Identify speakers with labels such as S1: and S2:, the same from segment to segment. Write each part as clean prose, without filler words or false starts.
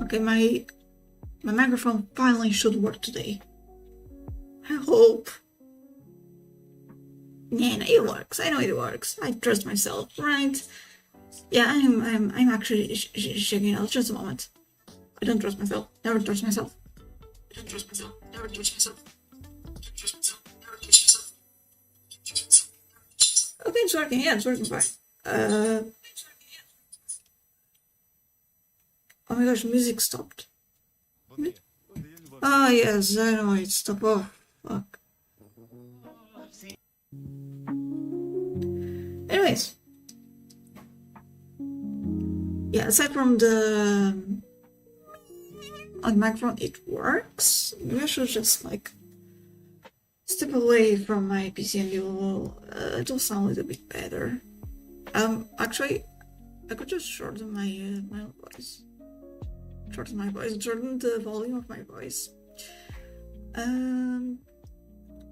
S1: Okay, my microphone finally should work today. I hope. Yeah, no, it works. I know it works. I trust myself, right? Yeah, I'm actually checking it out. Just a moment. I don't trust myself. Never trust myself. I don't trust myself. Never trust myself. Trust myself. Never trust myself. Okay, it's working. Yeah, it's working fine. Oh my gosh, music stopped. Oh yes, I know it stopped. Oh fuck. Anyways, yeah. Aside from the microphone, it works. Maybe I should just like step away from my PC and it'll sound a little bit better. Actually, I could just shorten my my voice. Shorten the volume of my voice.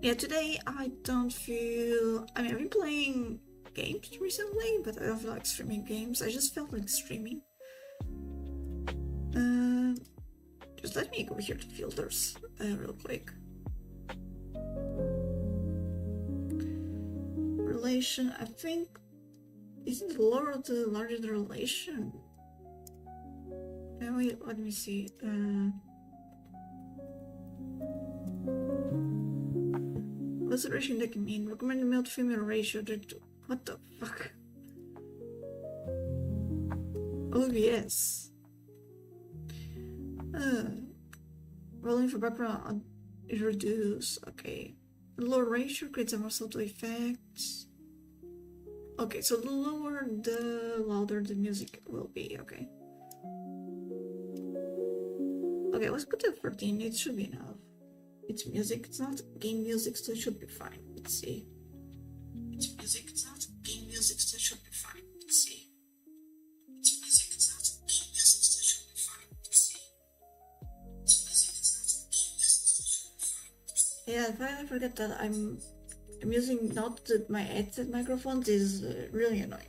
S1: Yeah, today I don't feel. I mean, I've been playing games recently, but I don't feel like streaming games. I just felt like streaming. Just let me go here to filters real quick. Relation, I think, isn't the lower the larger the relation? Let me see. What's the ratio that can mean? Recommended male to female ratio. What the fuck? Oh yes. Rolling for background is reduced. Okay. Low ratio creates a more subtle effects. Okay, so the lower the louder the music will be. Okay. Okay, let's put it 14. It should be enough. It's music. It's not game music, so it should be fine. Let's see. It's music. It's not game music, so it should be fine. Let's see. It's music. It's not game music, so it should be fine. Let's see. It's music. It's not game music, so it should be fine. Let's see. Yeah, if I forget that I'm using not my headset microphones is really annoying.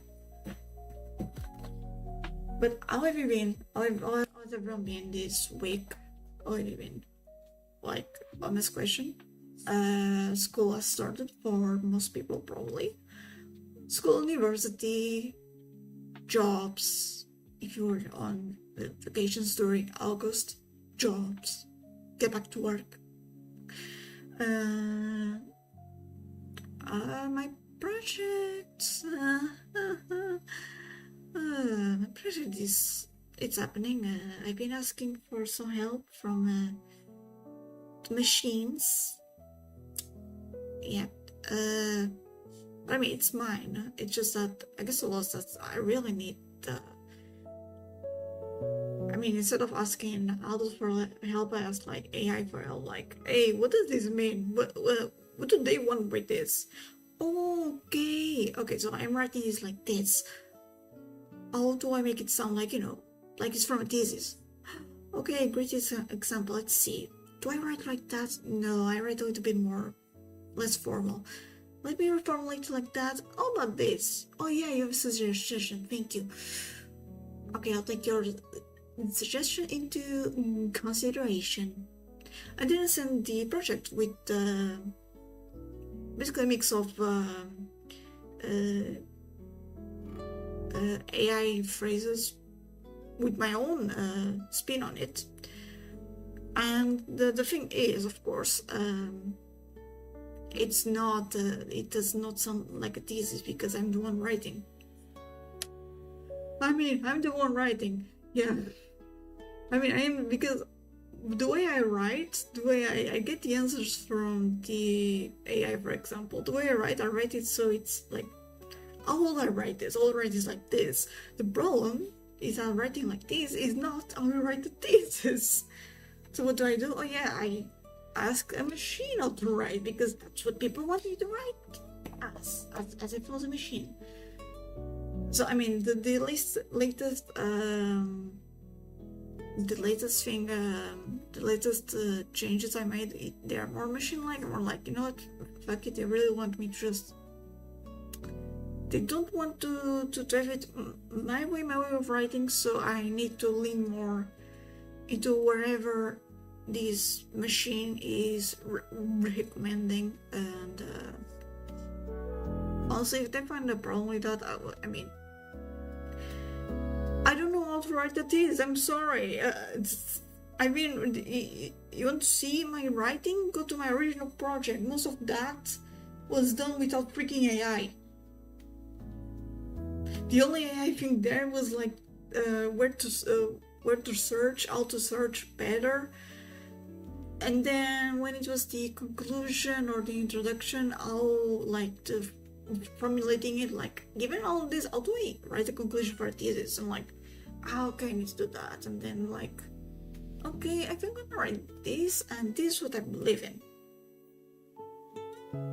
S1: But how have you been? How has everyone been this week? How have you been? Like, honest question. School has started for most people, probably. School, university, jobs. If you were on vacations during August, jobs. Get back to work. My project. My project is. It's happening. I've been asking for some help from machines. Yeah. I mean, it's mine. It's just that I guess the loss that I really need. I mean, instead of asking others for help, I ask like AI for help. Like, hey, what does this mean? What do they want with this? Okay. So I'm writing this like this. How do I make it sound like, like it's from a thesis? Okay, great example. Let's see. Do I write like that? No, I write a little bit more, less formal. Let me reformulate it like that. How about this? Oh yeah, you have a suggestion. Thank you. Okay, I'll take your suggestion into consideration. I didn't send the project with basically a mix of AI phrases with my own spin on it. And the thing is, of course, it's not. It does not sound like a thesis because I'm the one writing. I mean, I'm the one writing. Yeah. I mean, I am because the way I write, the way I get the answers from the AI, for example, the way I write it so it's like, how will I write this? I'll write this like this. The problem is I'm writing like this is not how I write the thesis. So what do? Oh yeah, I ask a machine how to write because that's what people want me to write as if it was a machine. So I mean the latest changes I made, they are more machine-like, more like, you know what, fuck it, they really want me to just. They don't want to drive it my way of writing, so I need to lean more into wherever this machine is recommending. And honestly, if they find a problem with that, I mean, I don't know how to write the thesis. I'm sorry. I mean, you want to see my writing? Go to my original project. Most of that was done without freaking AI. The only AI thing there was like where to search, how to search better. And then when it was the conclusion or the introduction, how like the formulating it, like given all of this, how do I write a conclusion for a thesis? I'm like, okay, I need to do that. And then like, okay, I think I'm gonna write this, and this is what I believe in.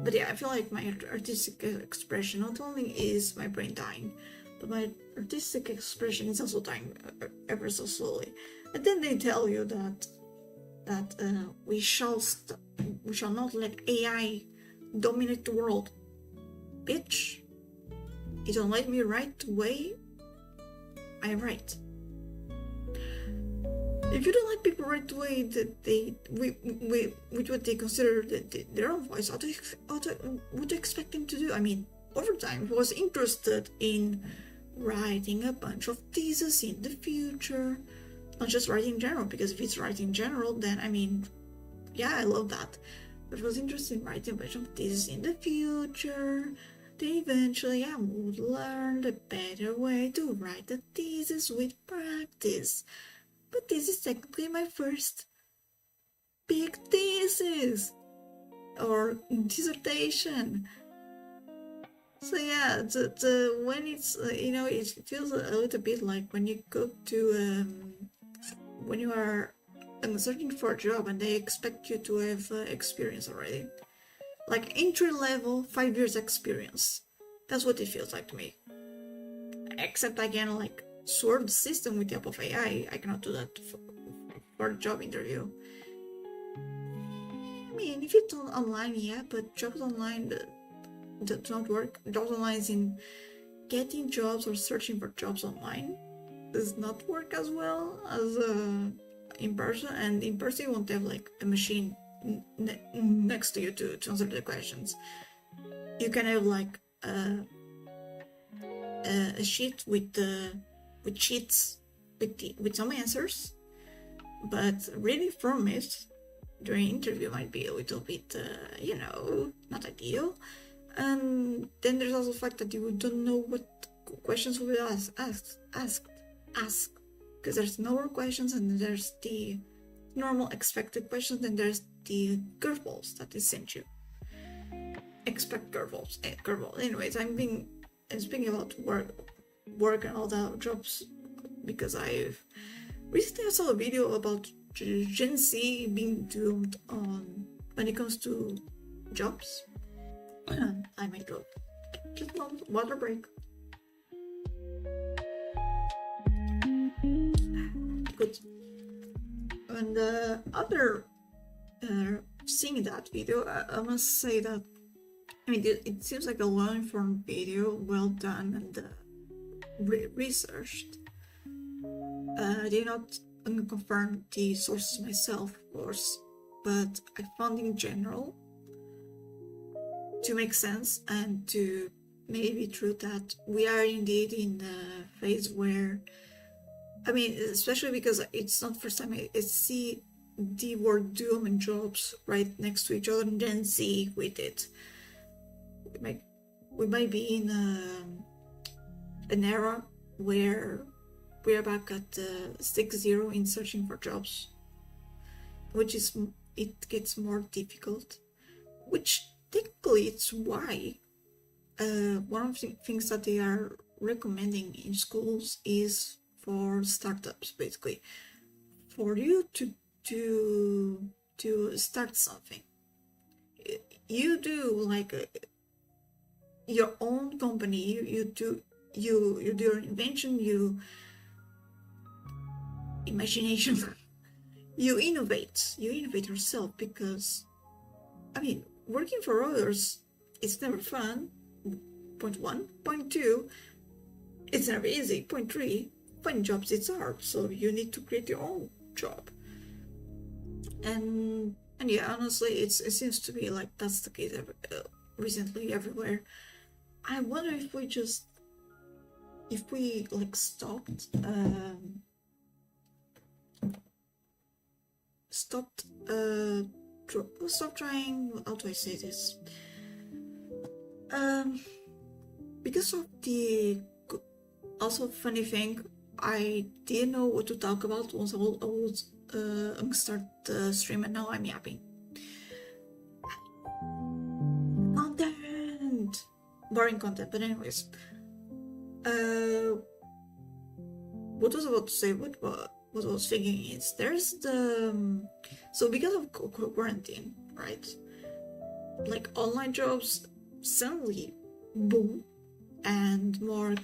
S1: But yeah, I feel like my artistic expression not only is my brain dying, but my artistic expression is also dying ever so slowly. And then they tell you that we shall not let AI dominate the world. Bitch, you don't let me write the way I write. If you don't let people write the way that with what they consider their own voice, what do you expect them to do? I mean, over time, I was interested in writing a bunch of theses in the future, not just writing in general, because if it's writing in general, then I mean, yeah, I love that. But I was interested in writing a bunch of theses in the future. Then eventually I would learn the better way to write a thesis with practice. But this is technically my first big thesis or dissertation. So yeah, when it's it feels a little bit like when you go to when you are searching for a job and they expect you to have experience already, like entry level 5 years experience. That's what it feels like to me. Except I can like sort the system with the help of AI. I cannot do that for a job interview. I mean, if it's online, yeah, but jobs online do not work. Jobs online is in getting jobs or searching for jobs online does not work as well as in person. And in person, you won't have like a machine next to you to answer the questions. You can have like a sheet with sheets with some answers, but reading from it during interview might be a little bit not ideal. And then there's also the fact that you don't know what questions will be asked because there's normal questions and there's the normal expected questions and there's the curveballs that they sent you. Expect curveballs. Anyways, I'm speaking about work and all the jobs because I've recently saw a video about Gen Z being doomed on when it comes to jobs. I might go. Just a moment, water break. Good. And after seeing that video, I must say that I mean it seems like a well-informed video, well done, and researched. I did not confirm the sources myself, of course, but I found in general to make sense and to maybe true that we are indeed in a phase where, I mean, especially because it's not the first time I see the word doom and jobs right next to each other and then Z with it. We might be in an era where we are back at 6-0 in searching for jobs, which is, it gets more difficult, which technically it's why one of the things that they are recommending in schools is for startups, basically, for you to start something. You do like your own company. You do your invention. You imagination. You innovate yourself, because I mean, working for others, it's never fun. Point 1. Point 2, it's never easy. Point 3, finding jobs, it's hard. So you need to create your own job. And yeah, honestly, it seems to be like that's the case recently everywhere. I wonder if we like stopped stop trying, how do I say this, because of the also funny thing, I didn't know what to talk about once I was start the stream, and now I'm yapping. Content, boring content. But anyways, what I was about to say, what I was thinking is there's the so because of quarantine, right? Like online jobs suddenly boom, and more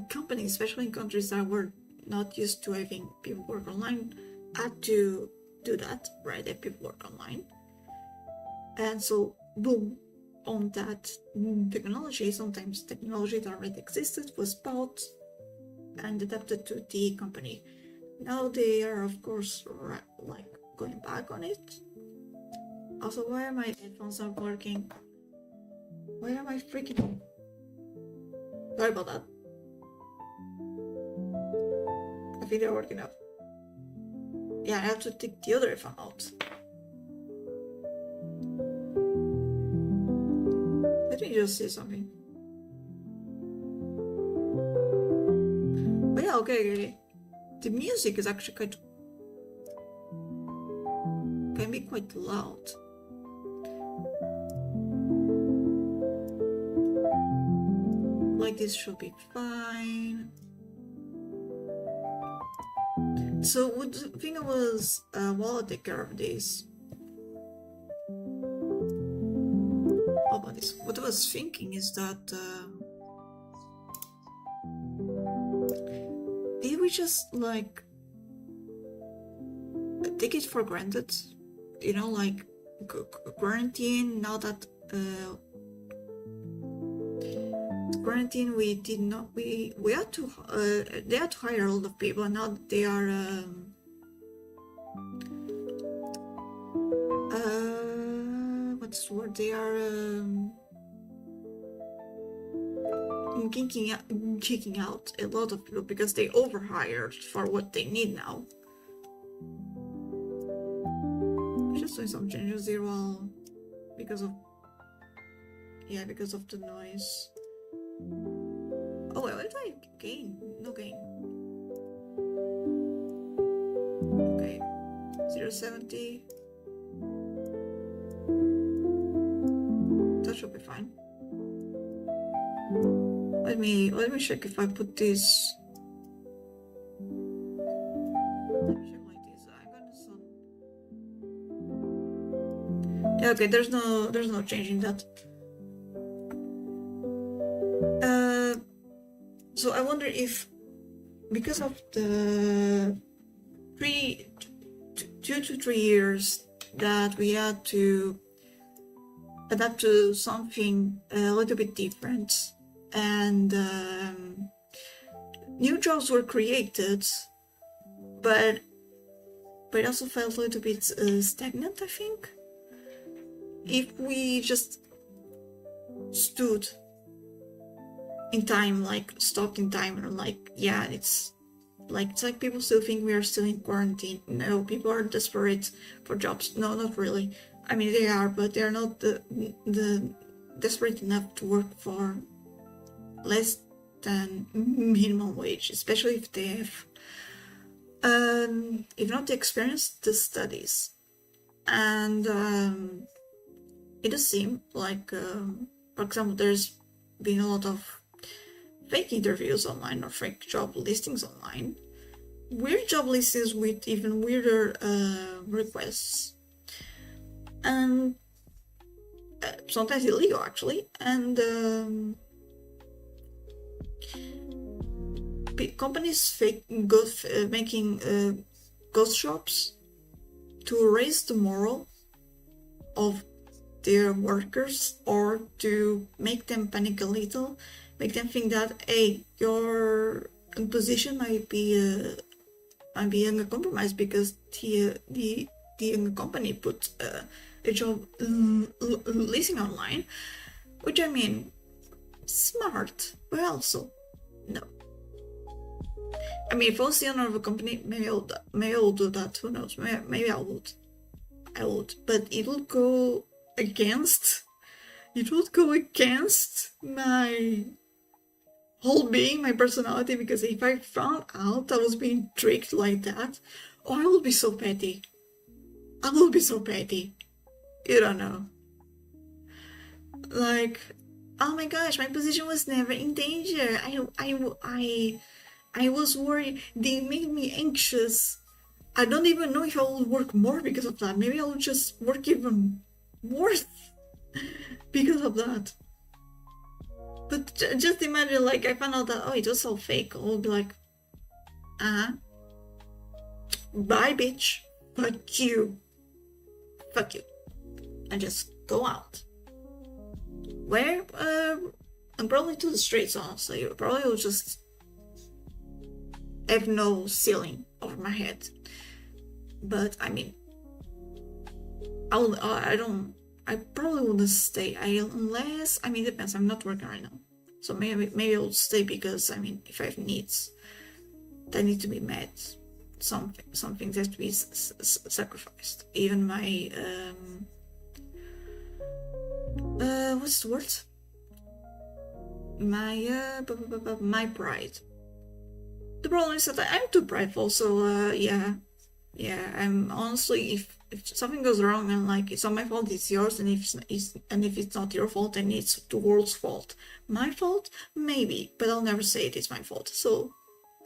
S1: companies, especially in countries that were not used to having people work online, had to do that, right? Have people work online, and so boom, on that technology. Sometimes technology that already existed was bought and adapted to the company. Now they are, of course, like going back on it. Also, why are my headphones not working? Why am I freaking? Sorry about that. I think they're working out. Yeah, I have to take the other headphone out. Let me just say something. But yeah, okay. The music is actually can be quite loud. Like this should be fine. So what the thing was, while I take care of this, about this, what I was thinking is that did we just like take it for granted, you know, like quarantine? Now that quarantine, we did not, we had to they had to hire a lot of people. Now they are what's the word, they are kicking out a lot of people because they overhired for what they need now. I'm just doing some changes here while because of the noise. Oh wait, what did I gain? No gain. Okay, 0.70. That should be fine. Let me check if I put this. Let me check like this. I'm gonna yeah, okay. There's no change in that. So I wonder if because of the 2 to 3 years that we had to adapt to something a little bit different, and new jobs were created, but it also felt a little bit stagnant, I think. If we just stood in time, like stopped in time, and like, yeah, it's like people still think we are still in quarantine. No, people are desperate for jobs. No, not really. I mean, they are, but they're not the desperate enough to work for less than minimum wage, especially if they have if not the experience, the studies. And it does seem like for example, there's been a lot of fake interviews online or fake job listings online, weird job listings with even weirder requests, and sometimes illegal actually, and companies making ghost shops to raise the morale of their workers, or to make them panic a little, make them think that, hey, your position might be I'm being a compromise because the company put a job listing online, which I mean, smart, but also no. I mean, if I was the owner of a company, maybe I'll do that. Who knows? Maybe I would. But it would go against. It would go against my whole being, my personality. Because if I found out I was being tricked like that, oh, I would be so petty. I will be so petty. You don't know. Like, oh my gosh, my position was never in danger. I was worried. They made me anxious. I don't even know if I will work more because of that. Maybe I will just work even worse because of that. But just imagine, like, I found out that, oh, it was all fake. I will be like, bye, bitch. Fuck you. Fuck you. And just go out. Where? I'm probably to the streets, honestly. Probably will just have no ceiling over my head. But I mean, I probably wouldn't stay. Unless, I mean, it depends. I'm not working right now, so maybe I'll stay because I mean, if I have needs that need to be met, some things have to be sacrificed. Even my what's the word? My pride. The problem is that I'm too prideful, so yeah, I'm honestly, if something goes wrong and like it's not my fault, it's yours, and if it's not your fault, then it's the world's fault. My fault, maybe, but I'll never say it's my fault. So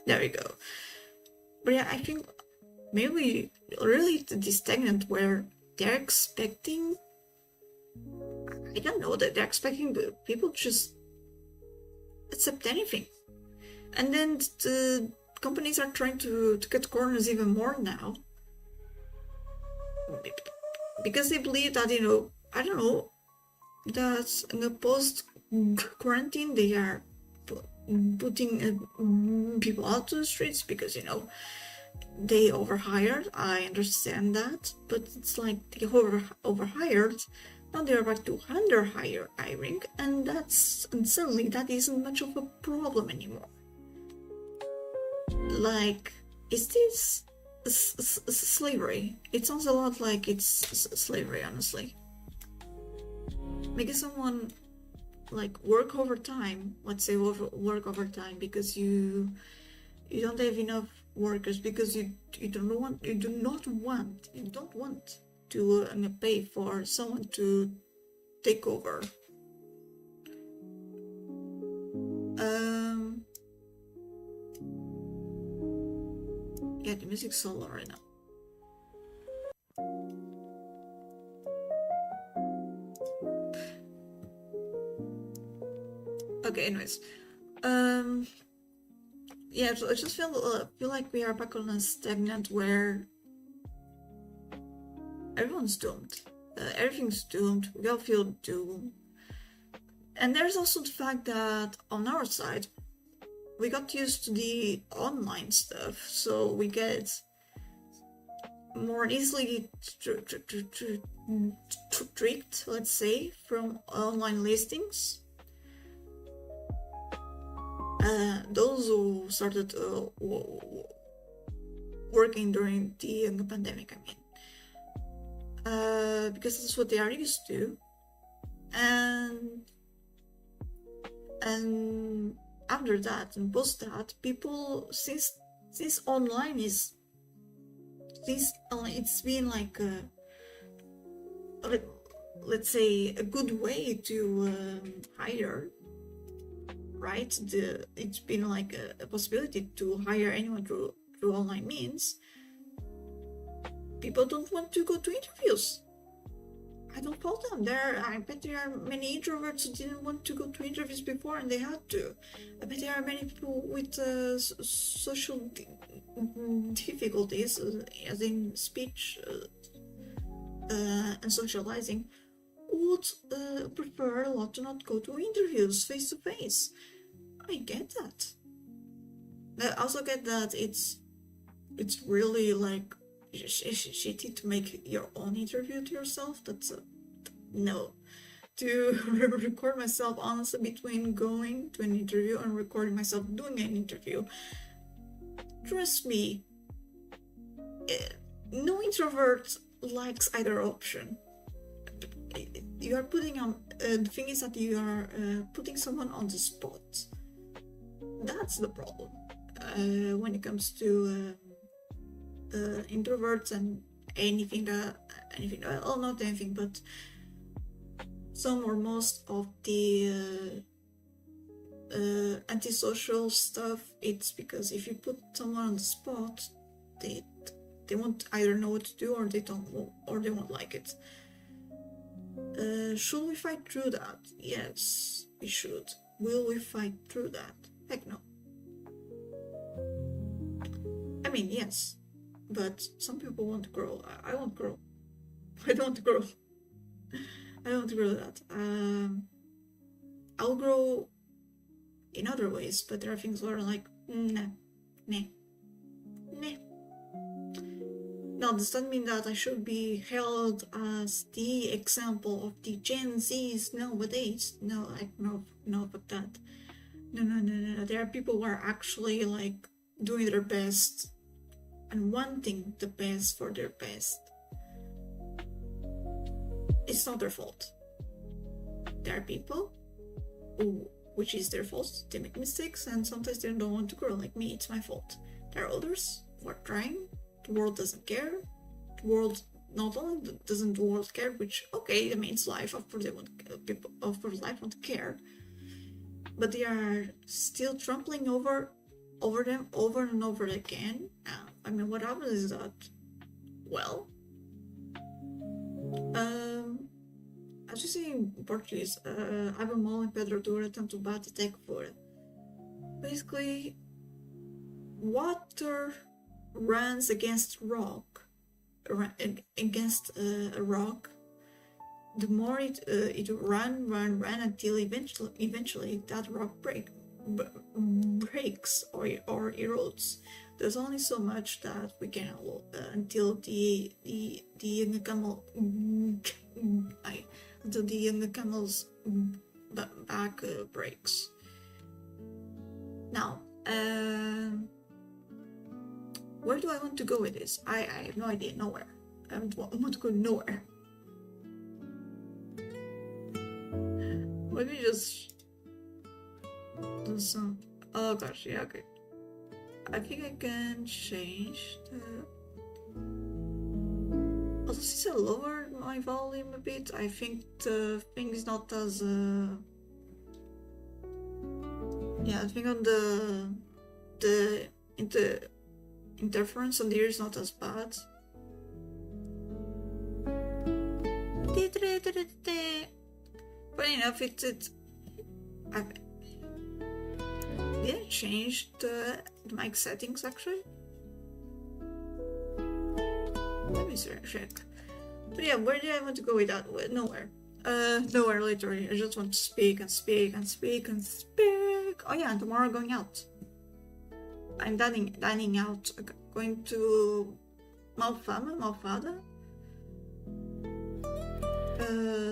S1: there we go. But yeah, I think maybe really this stagnant where they're expecting, I don't know, that they're expecting people just accept anything. And then the companies are trying to cut corners even more now. Because they believe that, you know, I don't know, that in the post-quarantine they are putting people out to the streets because, you know, they overhired. I understand that. But it's like they overhired. Now they're back to hiring. And suddenly that isn't much of a problem anymore. Like, is this slavery? It sounds a lot like it's slavery, honestly. Making someone like work overtime, let's say work overtime because you don't have enough workers, because you don't want to pay for someone to take over. Yeah, the music's so low right now. Okay, anyways. Yeah, so I just feel like we are back on a stagnant where everyone's doomed. Everything's doomed. We all feel doomed. And there's also the fact that on our side, we got used to the online stuff, so we get more easily tricked, let's say, from online listings. Those who started working during the pandemic, I mean, because that's what they are used to, and after that and post that, people, since online is it's been like let's say a good way to hire, right? It's been like a possibility to hire anyone through online means. People don't want to go to interviews. I don't fault them. I bet there are many introverts who didn't want to go to interviews before and they had to. I bet there are many people with social difficulties, as in speech and socializing, would prefer a lot to not go to interviews face to face. I get that. I also get that it's it's really like shitty to make your own interview to yourself. That's a no. To record myself honestly between going to an interview and recording myself doing an interview. Trust me, no introvert likes either option. You are putting on the thing is that you are putting someone on the spot. That's the problem when it comes to introverts and anything that well, not anything, but some or most of the antisocial stuff. It's because if you put someone on the spot, they won't either know what to do, or they won't like it. Should we fight through that? Yes, we should. Will we fight through that? Heck no. I mean, yes, but some people want to grow. I won't grow. I don't want to grow. I don't want to grow that. I'll grow in other ways, but there are things where I'm like, nah. Now, does that mean that I should be held as the example of the Gen Zs nowadays? No, fuck that. No. There are people who are actually like doing their best and wanting the best for their best. It's not their fault. There are people who, which is their fault, they make mistakes and sometimes they don't want to grow. Like me, it's my fault. There are others who are trying. The world doesn't care. The world not only doesn't the world care, which okay, I mean it's life. Of course, people of course life won't care, but they are still trampling over them over and over again. I mean, what happens is that, well, as you say in Portuguese, abre mão em pedra dura, tanto bate até que fura. Basically, water runs against rock, against a rock. The more it run until eventually that rock breaks or erodes. There's only so much that we can until the young camel until the young camel's back breaks. Now, where do I want to go with this? I have no idea. Nowhere. I want to go nowhere. Let me just do some. Oh gosh, yeah, okay. I think I can change the. Also, since I lowered my volume a bit, I think the thing is not as. Yeah, I think on the interference on the ear is not as bad. Funny enough, I didn't change the mic settings actually. Let me check. But yeah, where did I want to go with that? Nowhere. Nowhere literally. I just want to speak and speak and speak and speak. Oh yeah, and tomorrow I'm going out. I'm dining out. Going to Malfada.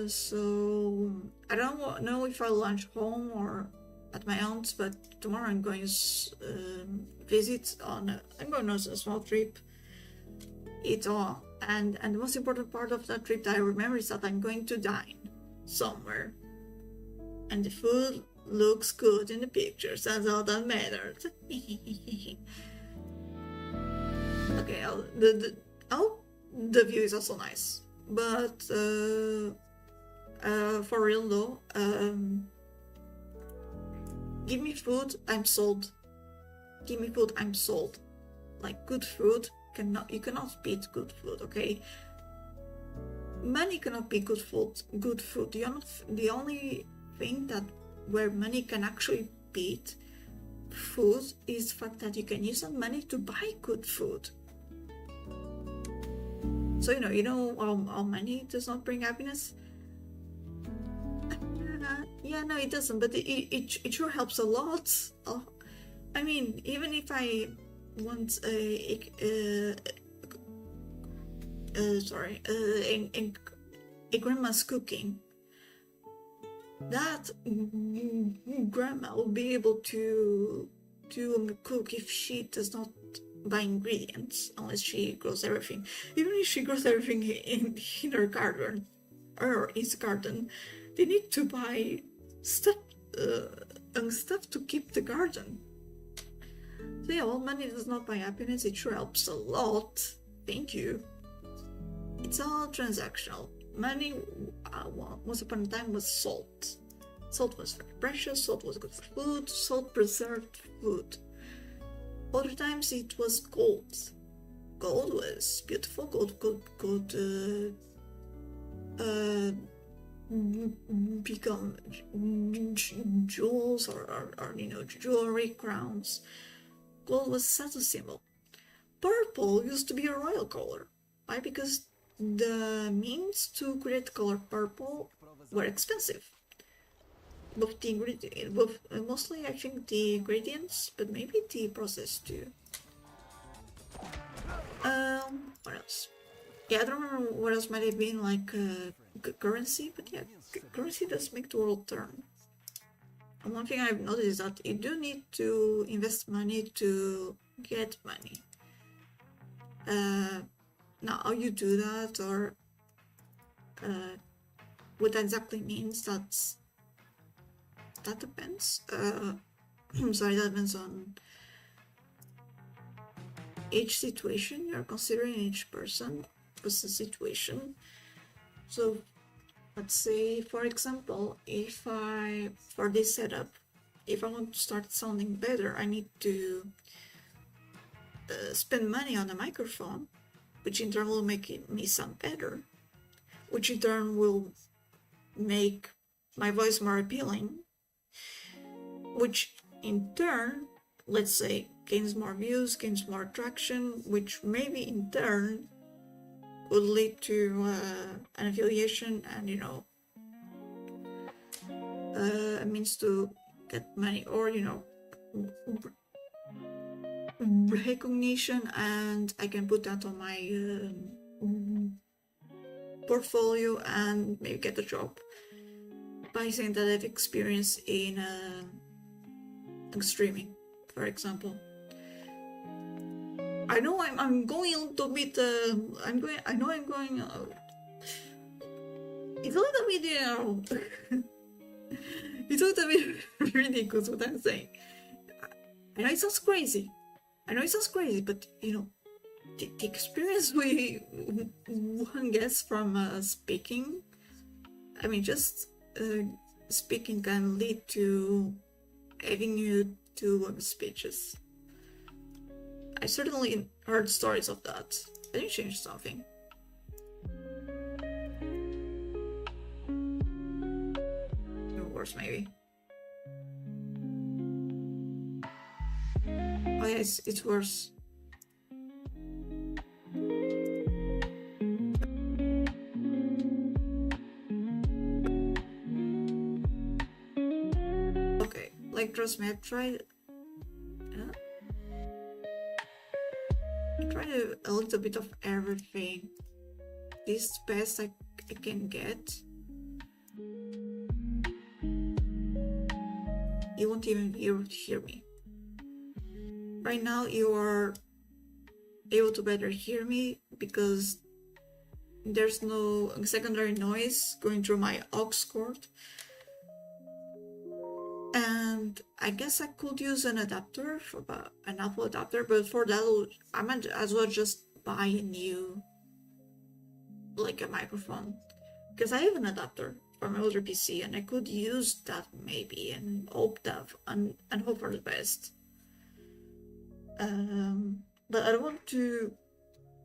S1: So I don't know if I'll lunch home or at my aunt's, but tomorrow I'm going to visit I'm going on a small trip. It's all, and the most important part of that trip that I remember is that I'm going to dine somewhere, and the food looks good in the pictures. That's all that matters. Okay, the view is also nice, but for real though, give me food, I'm sold. Give me food, I'm sold. Like good food, you cannot beat good food, okay? Money cannot be good food. The only thing that where money can actually beat food is the fact that you can use that money to buy good food. So you know how money does not bring happiness. Yeah, no, it doesn't, but it sure helps a lot. I mean, even if I wants a grandma's cooking, that grandma will be able to cook if she does not buy ingredients, unless she grows everything. Even if she grows everything in her garden or his garden, they need to buy stuff to keep the garden. So yeah, well, money does not buy happiness. It sure helps a lot. Thank you. It's all transactional. Money, once upon a time, was salt. Salt was very precious. Salt was good for food. Salt preserved food. Other times it was gold. Gold was beautiful. Gold could become jewels or jewelry, crowns. Gold was a status symbol. Purple used to be a royal color. Why? Because the means to create the color purple were expensive. Mostly I think the ingredients, but maybe the process too. What else? Yeah, I don't remember what else might have been, like currency, but yeah, currency does make the world turn. And one thing I've noticed is that you do need to invest money to get money. Now, how you do that, or what that exactly means, that depends. Sorry, that depends on each situation you're considering, each person's situation. So let's say, for example, for this setup, if I want to start sounding better, I need to spend money on a microphone, which in turn will make me sound better, which in turn will make my voice more appealing, which in turn, let's say, gains more views, gains more traction, which maybe in turn would lead to an affiliation and, a means to get money, or, recognition, and I can put that on my portfolio and maybe get a job by saying that I've experienced in streaming, for example. I know I'm going a little bit. I'm going. It's a little bit. It's a little bit ridiculous what I'm saying. I know it sounds crazy. But the experience one gets from speaking. I mean, just speaking can lead to having you do speeches. I certainly heard stories of that. I didn't change something. Or worse, maybe. Oh yeah, it's worse. Okay, like trust me, I tried a little bit of everything. This is the best I can get. You won't even hear me. Right now you are able to better hear me because there's no secondary noise going through my aux cord. And I guess I could use an adapter, an Apple adapter, but for that I might as well just buy a new, like a microphone, because I have an adapter for my older PC and I could use that maybe and hope for the best. But I don't want to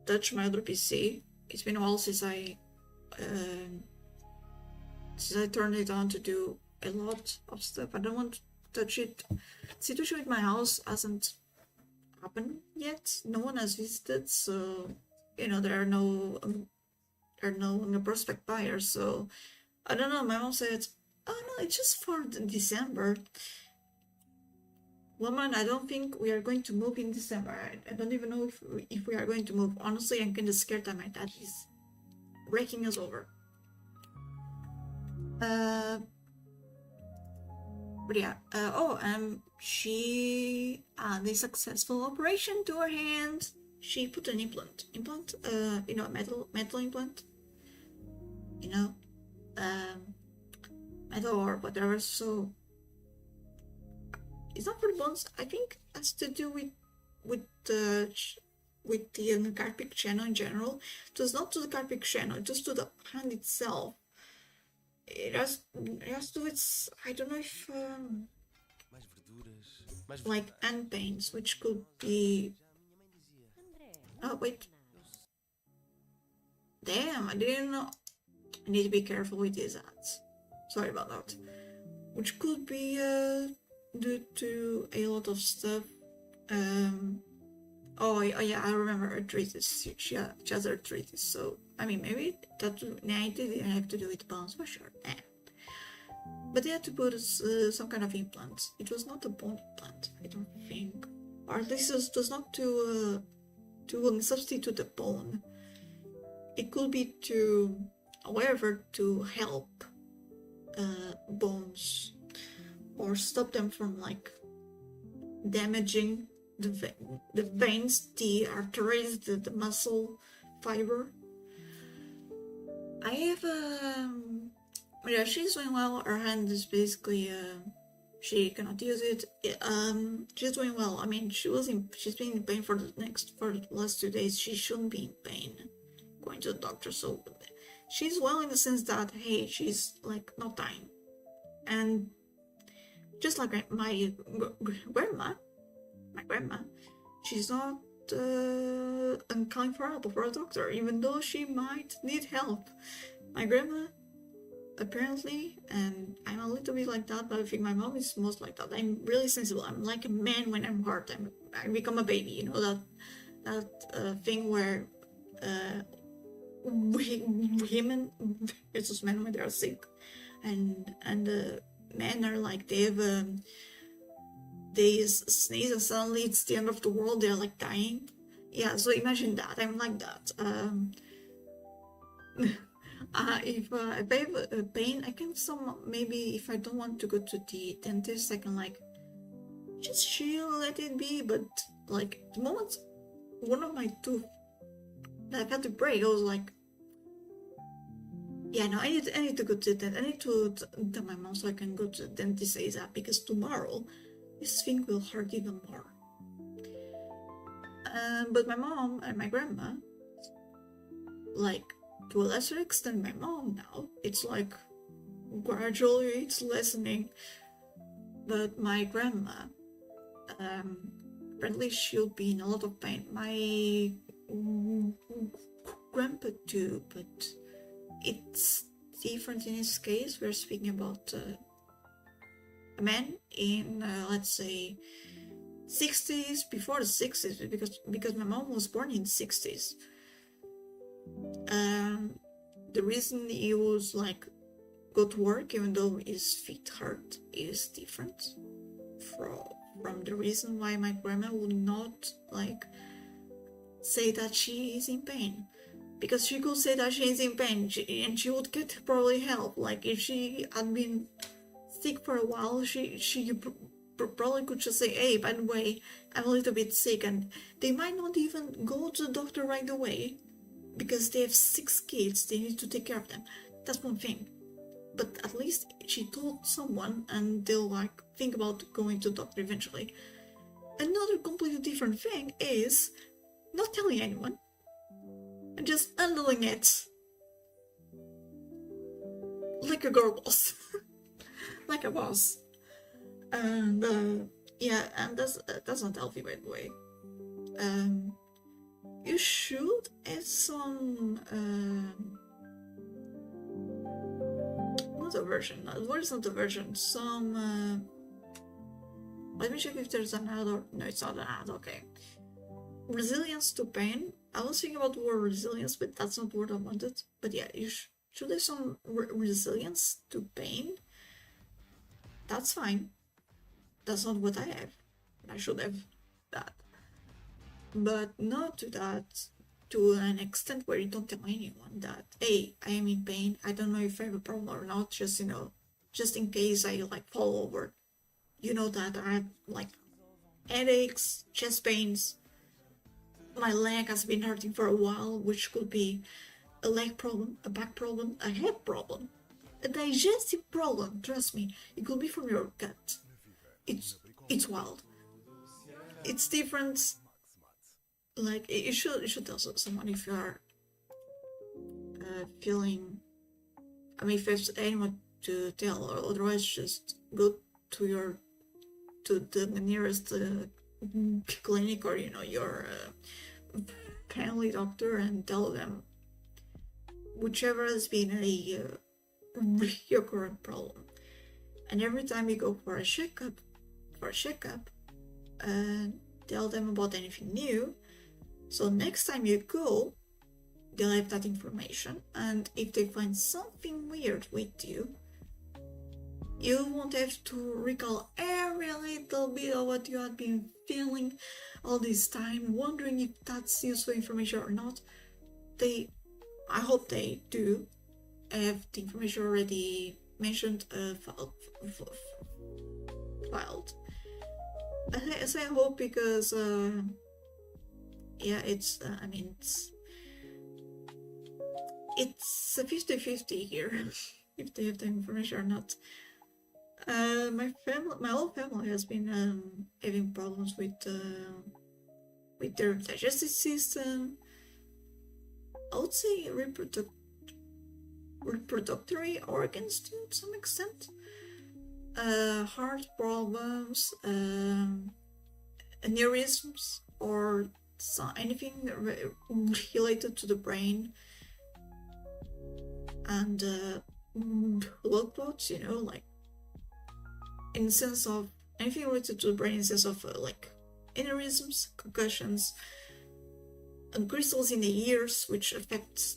S1: touch my other PC. It's been a while since I turned it on to do a lot of stuff. I don't want to touch it. The situation with my house hasn't happened yet. No one has visited, so there are no prospect buyers. So I don't know. My mom said, "Oh no, it's just for December." woman, I don't think we are going to move in December. I don't even know if we are going to move. Honestly, I'm kind of scared that my dad is breaking us over. But yeah, she had a successful operation to her hand. She put an implant, a metal implant, metal or whatever. So it's not for the bones. I think it has to do with the carpic channel in general. It was not to the carpic channel, just to the hand itself. It has to do with, I don't know if like hand pains, which could be. Oh wait, damn! I didn't know. I need to be careful with these ads. Sorry about that. Which could be due to a lot of stuff. Oh yeah, I remember arthritis. She has arthritis, so I mean maybe that didn't have to do with bones for sure. But they had to put some kind of implant. It was not a bone implant, I don't think, or at least it was not to substitute the bone. It could be however, to help bones or stop them from like damaging the veins, the arteries, the muscle fiber. I have yeah, she's doing well. Her hand is basically she cannot use it. She's doing well. I mean, she's been in pain for the last 2 days. She shouldn't be in pain going to the doctor, so she's well in the sense that, hey, she's like not dying. And just like my grandma, she's not inclined for help for a doctor, even though she might need help. My grandma, apparently, and I'm a little bit like that, but I think my mom is most like that. I'm really sensible. I'm like a man when I'm hurt. I become a baby, you know, that thing where women versus men when they're sick, and men are like they sneeze and suddenly it's the end of the world. They're like dying. Yeah, so imagine that. I'm like that. If I have pain, I can maybe if I don't want to go to the dentist, I can like just chill, let it be. But like the moment one of my tooth that I've had to break, I was like, yeah, no, I need to go to the dentist. I need to tell my mom so I can go to the dentist ASAP, because tomorrow this thing will hurt even more. But my mom and my grandma, like, to a lesser extent my mom now, it's like gradually it's lessening. But my grandma, apparently she'll be in a lot of pain. My grandpa too, but it's different in his case. We're speaking about a man in let's say 60s, before the 60s, because my mom was born in the 60s. The reason he was like go to work even though his feet hurt is different from the reason why my grandma would not like say that she is in pain, because she could say that she is in pain and she would get probably help. Like if she had been sick for a while, she probably could just say, hey, by the way, I'm a little bit sick, and they might not even go to the doctor right away because they have 6 kids, they need to take care of them. That's one thing. But at least she told someone and they'll like think about going to the doctor eventually. Another completely different thing is not telling anyone and just handling it like a girl boss. Like a boss. And yeah, and that's not healthy, by the way. You should add some not a version. What is not a version? Some let me check if there's an ad or no, it's not an ad. Okay. Resilience to pain. I was thinking about the word resilience, but that's not what I wanted. But yeah, you should have some resilience to pain. That's fine. That's not what I have. I should have that. But not to that, to an extent where you don't tell anyone that, hey, I am in pain, I don't know if I have a problem or not, just, just in case I like fall over. You know that I have like headaches, chest pains, my leg has been hurting for a while, which could be a leg problem, a back problem, a head problem, a digestive problem. Trust me, it could be from your gut. It's wild. It's different. Like you should tell someone if you are feeling. I mean, if there's anyone to tell, or otherwise just go to the nearest clinic, or your family doctor, and tell them whichever has been a recurrent problem. And every time you go for a checkup, tell them about anything new. So next time you go, they'll have that information, and if they find something weird with you, you won't have to recall every little bit of what you had been feeling all this time, wondering if that's useful information or not. I hope they do have the information already mentioned, filed. I say I hope because, it's, it's a 50-50 here, if they have the information or not. My whole family has been having problems with their digestive system. I would say reproductory organs to some extent. Heart problems, aneurysms, or anything related to the brain, and blood clots, like in the sense of anything related to the brain, in the sense of like aneurysms, concussions, and crystals in the ears, which affects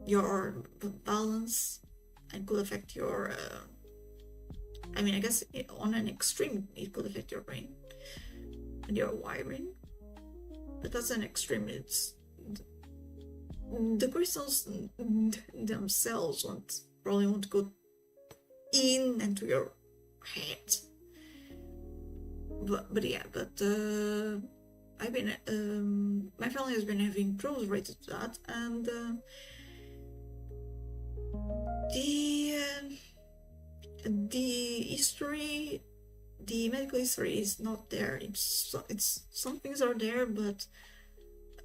S1: your balance and could affect your I guess on an extreme it could affect your brain and your wiring, but that's an extreme. It's the crystals themselves probably won't go into your head, but I've been my family has been having troubles related to that, and the history, the medical history is not there. It's some things are there, but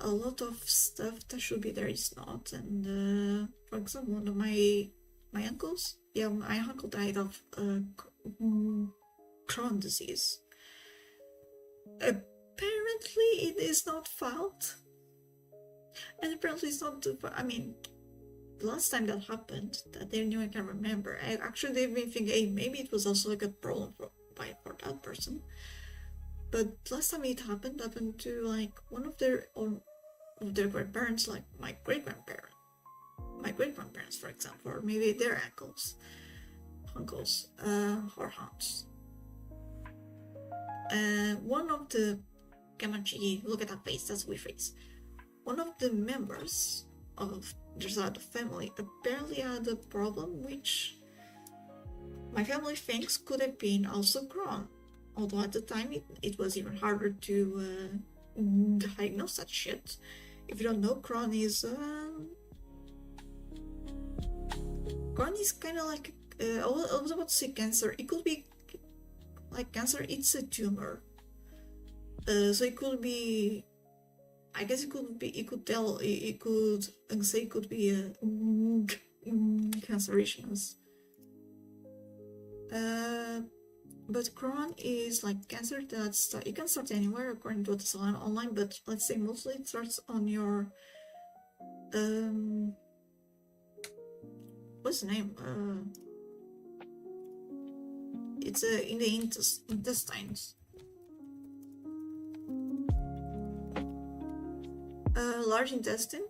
S1: a lot of stuff that should be there is not. And for example, one of my uncles, my uncle died of Crohn's disease. Apparently it is not filed, and apparently it's not. The last time that happened, that they knew, I can remember. I actually they've been thinking, hey, maybe it was also like a problem for that person. But last time it happened to like one of their grandparents, like my great grandparents, for example, or maybe their uncles, or aunts. One of the Kamachi, look at that face, that's a weird face. One of the members of their side of family apparently had a problem which my family thinks could have been also Crohn, although at the time it was even harder to diagnose that shit. If you don't know, Crohn is kind of like I was about to say cancer. It could be like cancer. It's a tumor, so it could be. I guess it could be. It could tell. It could say it could be a cancerousness. But Crohn is like cancer that's it can start anywhere according to what is online. But let's say mostly it starts on your what's the name? It's in the intestines. Large intestine,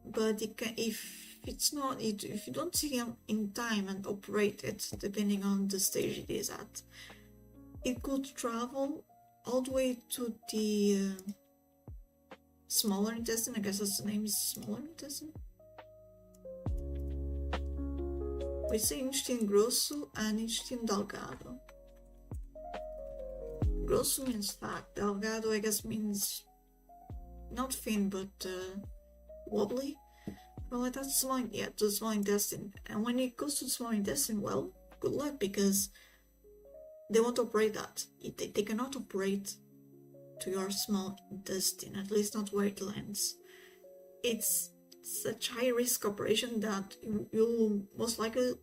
S1: but it can, if you don't see them in time and operate it, depending on the stage it is at, it could travel all the way to the smaller intestine. I guess that's the name, is smaller intestine. We say intestino grosso and intestino delgado. Grosso means fat. Delgado, I guess, means not thin but wobbly. Well, that's small, yeah, to the small intestine. And when it goes to the small intestine, well, good luck, because they won't operate that. They cannot operate to your small intestine, at least not where it lands. It's such high risk operation that you'll most likely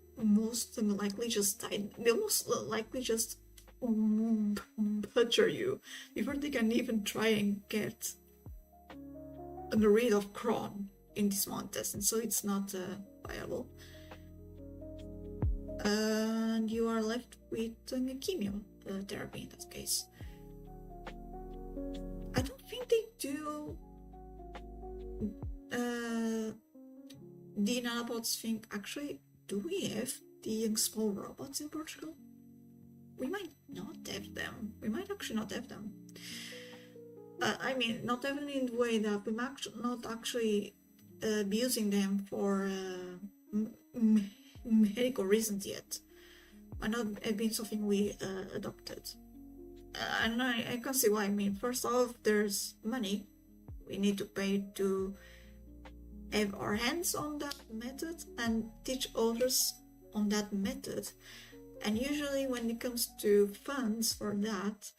S1: just die. They'll most likely just butcher you before they can even try and get rid of Crohn in the small intestine, so it's not viable. And you are left with chemotherapy in that case. I don't think they do the nanobots thing. Actually, do we have the small robots in Portugal? We might not have them. We might actually not have them. I mean, not even in the way that we might not actually be using them for medical reasons yet. Might not have been something we adopted. And I can see why. I mean, first off, there's money. We need to pay to have our hands on that method and teach others on that method. And usually when it comes to funds for that,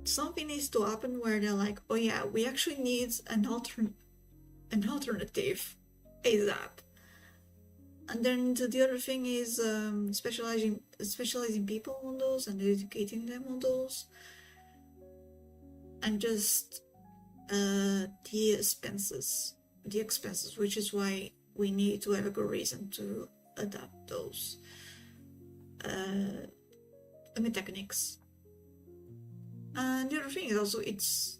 S1: something needs to happen where they're like, oh yeah, we actually need an alternative ASAP. And then the other thing is specializing people on those and educating them on those. And just the expenses, which is why we need to have a good reason to adapt those techniques. And the other thing is also it's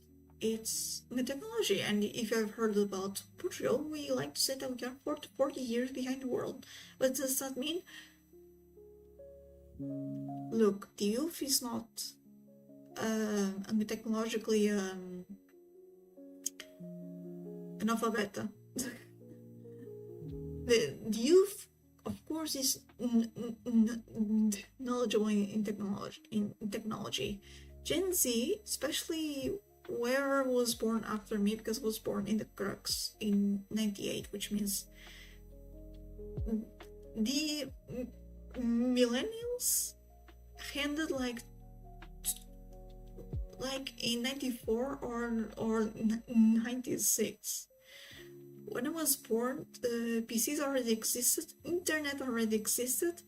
S1: the technology. And if you have heard about Portugal, we like to say that we are 40 years behind the world. What does that mean? Look, the youth is not technologically analphabeta. The youth, of course, is knowledgeable in technology. Gen Z, especially whoever was born after me, because I was born in the crux in 98, which means the millennials handed like in 94 or 96. When I was born, PCs already existed, internet already existed,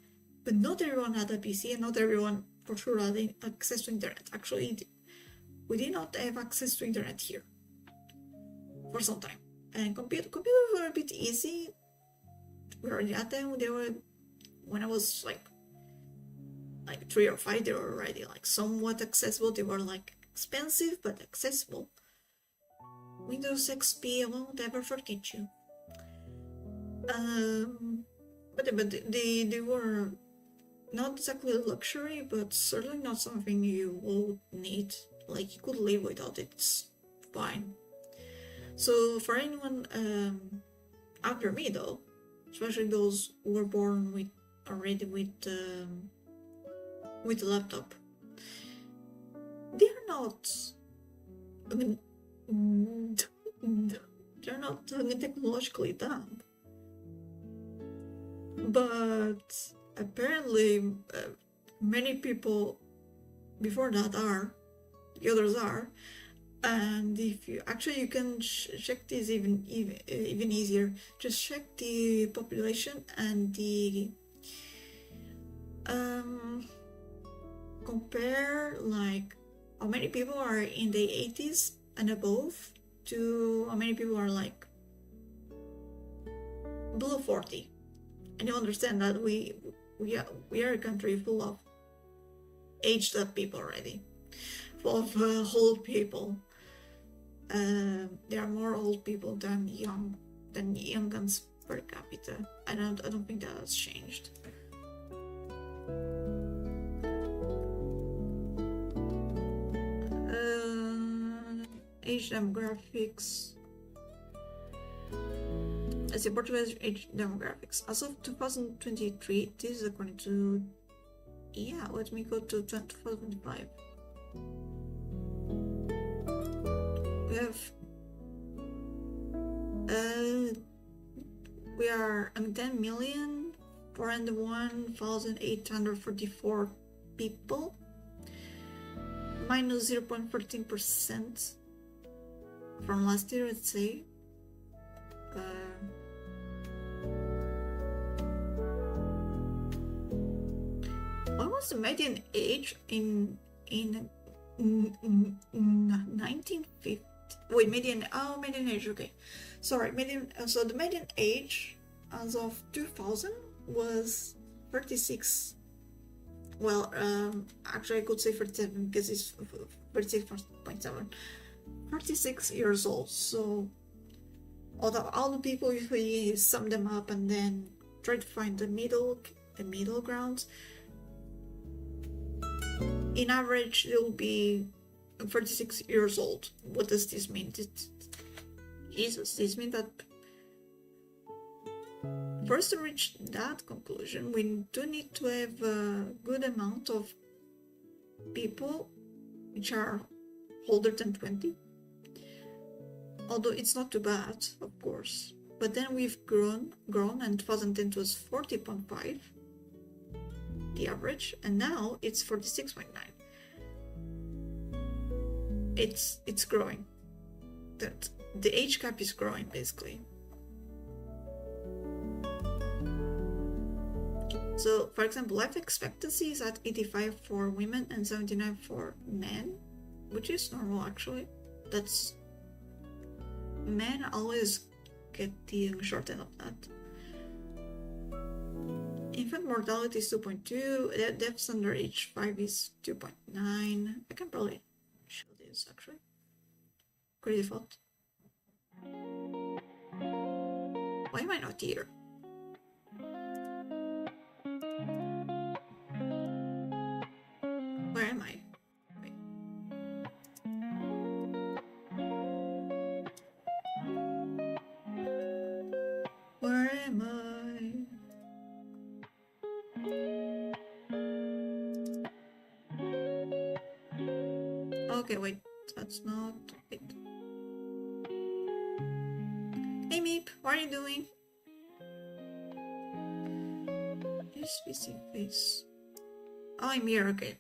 S1: but not everyone had a PC and not everyone for sure had access to internet. Actually, we did not have access to internet here for some time. And computers were a bit easy. We already had them. They were, when I was like 3 or 5, they were already like somewhat accessible. They were like expensive but accessible. Windows XP, I won't ever forget you. But they were not exactly a luxury, but certainly not something you would need. Like, you could live without it, it's fine. So for anyone after me though, especially those who were born with a laptop, they're not, I mean, they're not technologically dumb, but apparently many people before that are, the others are. And if you actually, you can check this even easier. Just check the population and the compare like how many people are in the 80s and above to how many people are like below 40, and you understand that we are a country full of aged up people already, full of old people. There are more old people than young guns per capita. I don't think that has changed. age demographics. Let's see, Portugal's age demographics. As of 2023, this is according to... Yeah, let me go to 2025. We have... we are 10,401,844 people, minus 0.14% from last year, let's say. What was the median age in 1950? Wait, median age, okay. Sorry, so the median age as of 2000 was 36. Well, actually I could say 37 because it's 36.7. 36 years old, so although all the people, if we sum them up and then try to find the middle ground, in average they'll be 36 years old. What does this mean? This means that for us to reach that conclusion, we do need to have a good amount of people which are older than 20. Although it's not too bad, of course. But then we've grown, and 2010 was 40.5, the average, and now it's 46.9. It's growing. The age gap is growing, basically. So, for example, life expectancy is at 85 for women and 79 for men, which is normal, actually. That's... men always get the short end of that. Infant mortality is 2.2, deaths under age 5 is 2.9. I can probably show this, actually. Crazy thought. Why am I not here? Where am I? Wait. Where am I? Okay, wait. That's not it. Hey Meep, what are you doing? This PC face. Oh, I'm here, okay.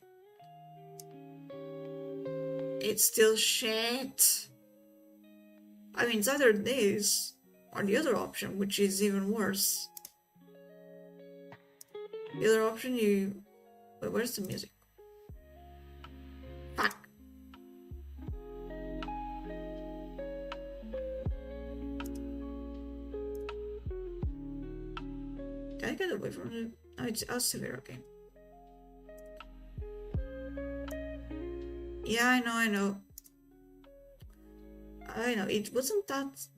S1: It's still shit. I mean, it's either this or the other option, which is even worse. The other option, you... Wait, where's the music? Fuck. Can I get away from it? Oh, it's severe, okay. Yeah, I know. It wasn't that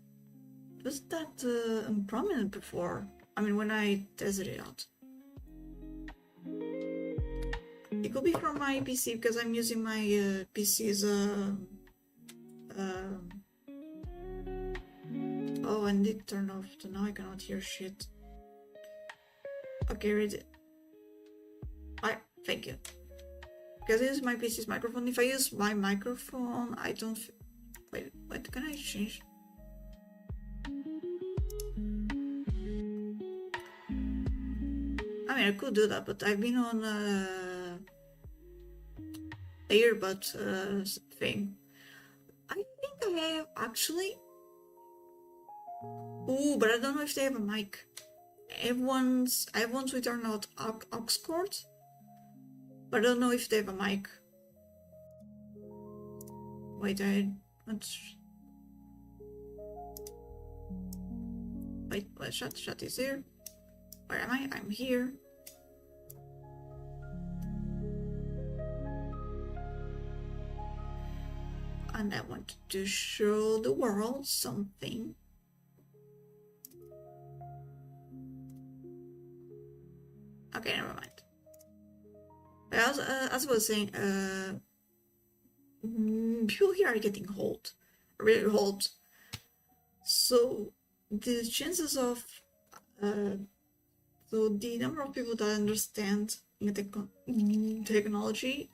S1: prominent before. I mean, when I tested it out. It could be from my PC because I'm using my PC's oh, and it turned off, so now I cannot hear shit. Okay, read it. Thank you. Because I use my PC's microphone. If I use my microphone, I don't... Wait, can I change? I mean, I could do that, but I've been on earbud thing. I think I have, actually. Ooh, but I don't know if they have a mic. I have ones which are not aux cord, but I don't know if they have a mic. Wait, let's shut this here. Where am I? I'm here. And I want to show the world something. Okay, never mind. As I was saying, people here are getting old. really old. So the chances of so the number of people that understand technology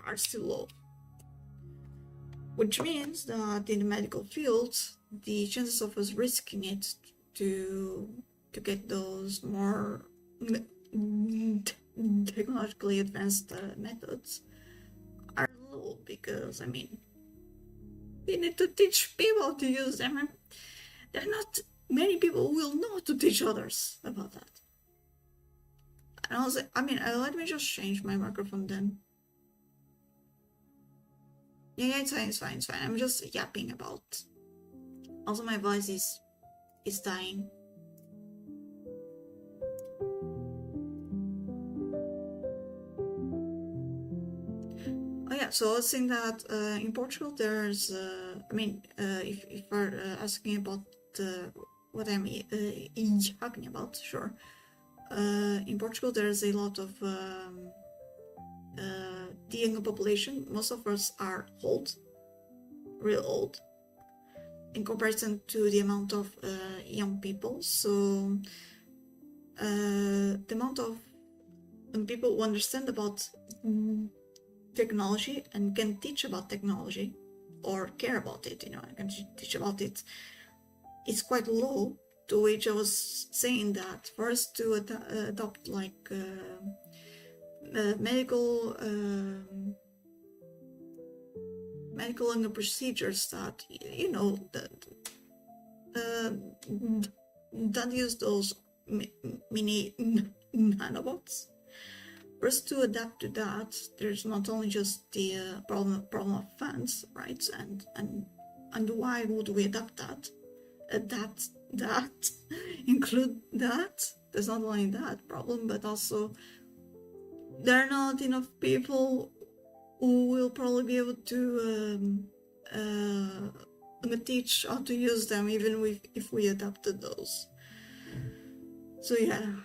S1: are still low, which means that in the medical field, the chances of us risking it to get those more technologically advanced methods are low, because I mean, we need to teach people to use them, and there are not many people who will know to teach others about that. And also, I mean, let me just change my microphone then. Yeah, it's fine. I'm just yapping about. Also, my voice is dying. Oh yeah, so I was saying that in Portugal there's, I mean, if we're asking about what I'm talking about, sure. In Portugal there's a lot of the younger population. Most of us are old, real old, in comparison to the amount of young people. So the amount of people who understand about technology and can teach about technology or care about it, and can teach about it, is quite low. To which I was saying that for us to adopt like medical procedures that that use those mini nanobots. For us to adapt to that, there's not only just the problem of funds, right? And why would we adapt that? That include that. There's not only that problem, but also there are not enough people who will probably be able to teach how to use them, even if we adapted those. So yeah.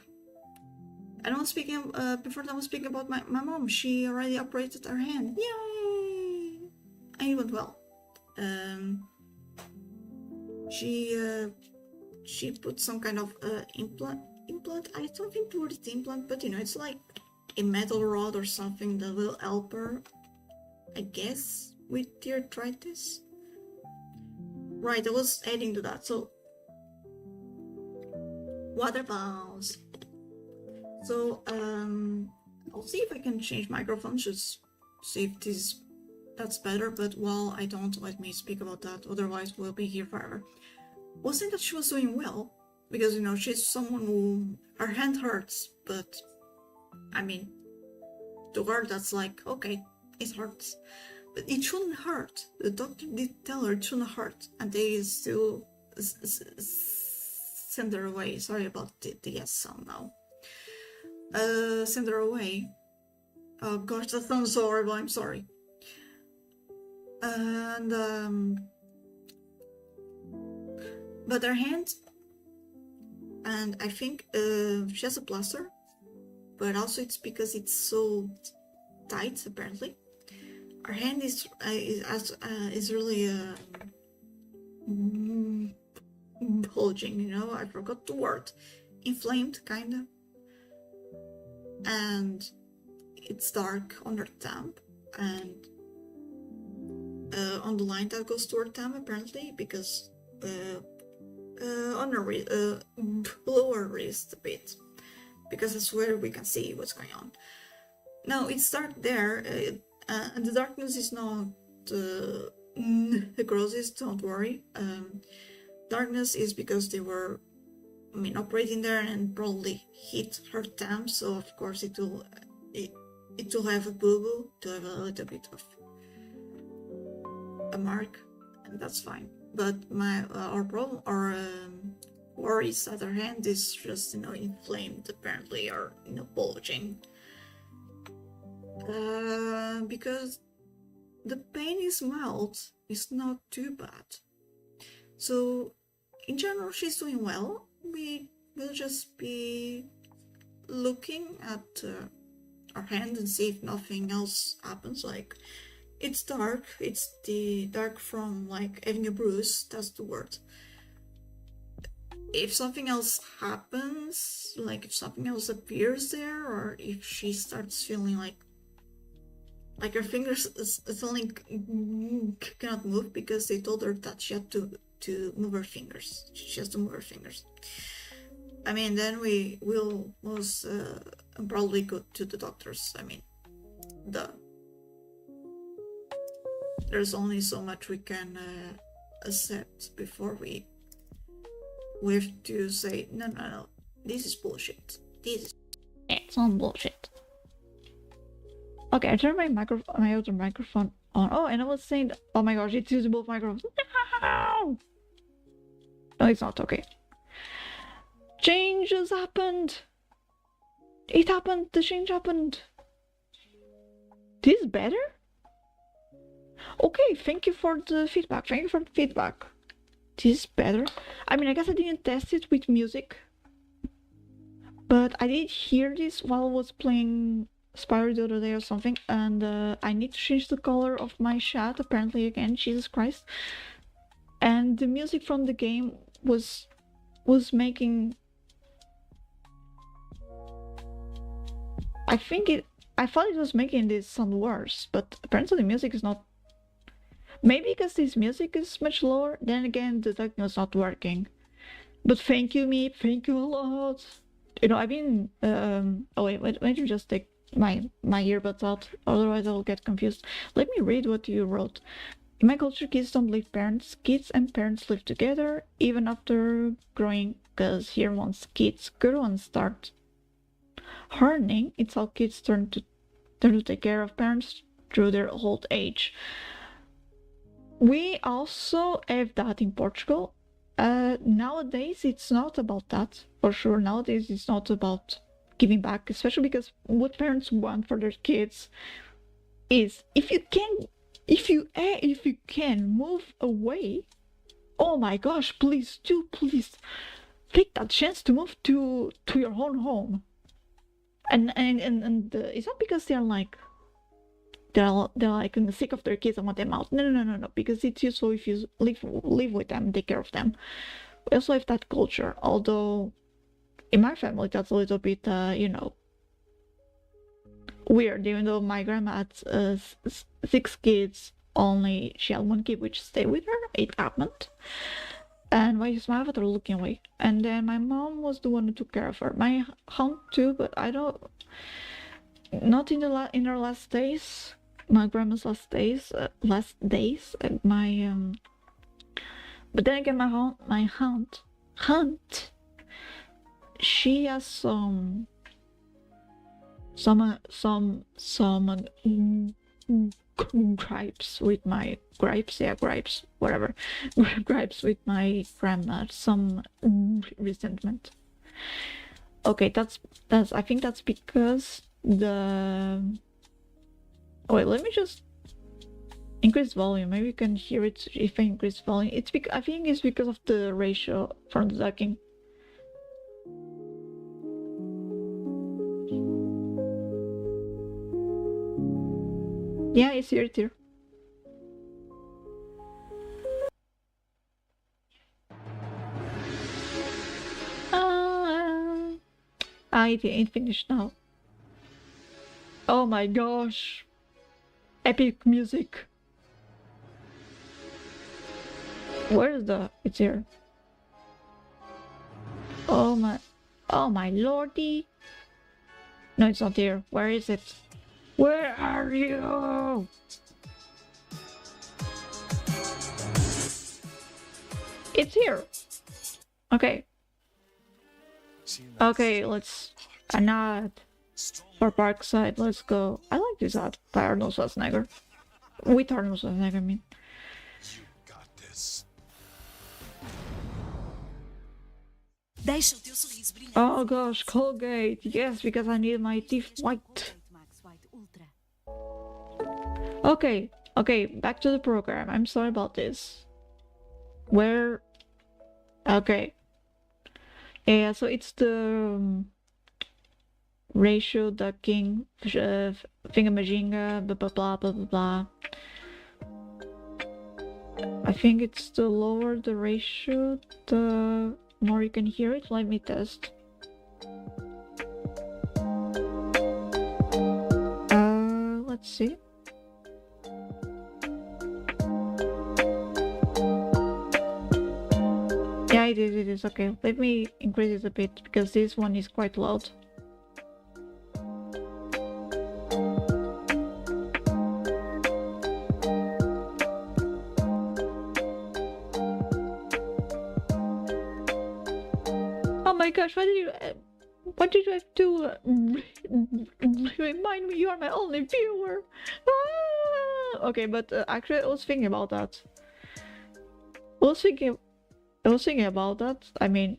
S1: And I was speaking, before that I was speaking about my mom. She already operated her hand. Yay! And it went well. She put some kind of implant. I don't think the word is implant, but it's like a metal rod or something that will help her, I guess, with the arthritis. Right, I was adding to that. So water bottles. So I'll see if I can change microphones, just see if that's better, but while I don't, let me speak about that, otherwise we'll be here forever. Wasn't that she was doing well, because she's someone who her hand hurts, but I mean, to her that's like, okay, it hurts, but it shouldn't hurt. The doctor did tell her it shouldn't hurt, and they still send her away. Sorry about the yes sound now. Send her away. Oh gosh, that sounds so horrible, I'm sorry. And but her hand, and I think she has a plaster, but also it's because it's so tight, apparently. Her hand is really bulging, I forgot the word. Inflamed, kind of. And it's dark on her thumb, and on the line that goes to her thumb, apparently, because on her lower wrist a bit, because that's where we can see what's going on. Now it's dark there, and the darkness is not necrosis, don't worry. Darkness is because they were operating there and probably hit her thumb, so of course it will have a boo-boo, to have a little bit of a mark, and that's fine. But our problem, our worries that her hand is just inflamed, apparently, or bulging, because the pain is mild, it's not too bad. So in general she's doing well. We will just be looking at our hand and see if nothing else happens, like it's dark. It's the dark from like having a bruise. That's the word. If something else happens, like if something else appears there, or if she starts feeling like her fingers suddenly cannot move because they told her that she had to move her fingers. She has to move her fingers. I mean, then we will most probably go to the doctors. I mean, there's only so much we can accept before we have to say no. This is bullshit. This is
S2: it's not bullshit. Okay, I turned my other microphone on. Oh, and I was saying, oh my gosh, it's using both microphones. No, it's not. Okay. Change has happened. It happened. The change happened. This is better? Okay, thank you for the feedback. This is better. I mean, I guess I didn't test it with music, but I did hear this while I was playing Spyro the other day or something, and I need to change the color of my chat apparently again. Jesus Christ. And the music from the game was making, I thought it was making this sound worse, but apparently the music is not. Maybe because this music is much lower, then again the techno is not working. But thank you, Meep, thank you a lot. You know, I've been oh wait, let me just take my earbuds out, otherwise I'll get confused. Let me read what you wrote. In my culture, kids don't leave parents. Kids and parents live together even after growing, because here once kids grow and start learning, it's how kids turn to take care of parents through their old age. We also have that in Portugal. Nowadays it's not about that, for sure. Nowadays it's not about giving back, especially because what parents want for their kids is if you can move away, oh my gosh, please take that chance to move to your own home. And it's not because they're like sick of their kids and want them out. No, because it's useful if you live with them, take care of them. We also have that culture, although in my family that's a little bit weird, even though my grandma had 6 kids, only she had 1 kid which stayed with her. It happened. And my father looking away, and then my mom was the one who took care of her. My aunt too, but I don't, not in her last days, my grandma's last days, my but then again my aunt, she has some gripes with my gripes with my grandma, some resentment. Okay, that's I think that's because wait, let me just increase volume. Maybe you can hear it if I increase volume. I think it's because of the ratio from the ducking. Yeah, it's here. It ain't finished now. Oh my gosh. Epic music. Where is it's here. Oh my lordy. No, it's not here. Where is it? Where are you? It's here. Okay. Okay, let's a nod for Parkside. Let's go. I like this ad by Arnold Schwarzenegger. With Arnold Schwarzenegger, I mean.
S3: You got this.
S2: Oh gosh, Colgate. Yes, because I need my teeth white. Okay, back to the program. I'm sorry about this. Where? Okay. Yeah, so it's the ratio, ducking, thingamajinga, blah blah blah blah blah blah. I think it's the lower the ratio, the more you can hear it. Let me test. Let's see. Yeah, it is. Okay, let me increase it a bit because this one is quite loud. Oh my gosh, why did you have to remind me you are my only viewer? Ah! Okay, but actually I was thinking about that. I was thinking about that. I mean,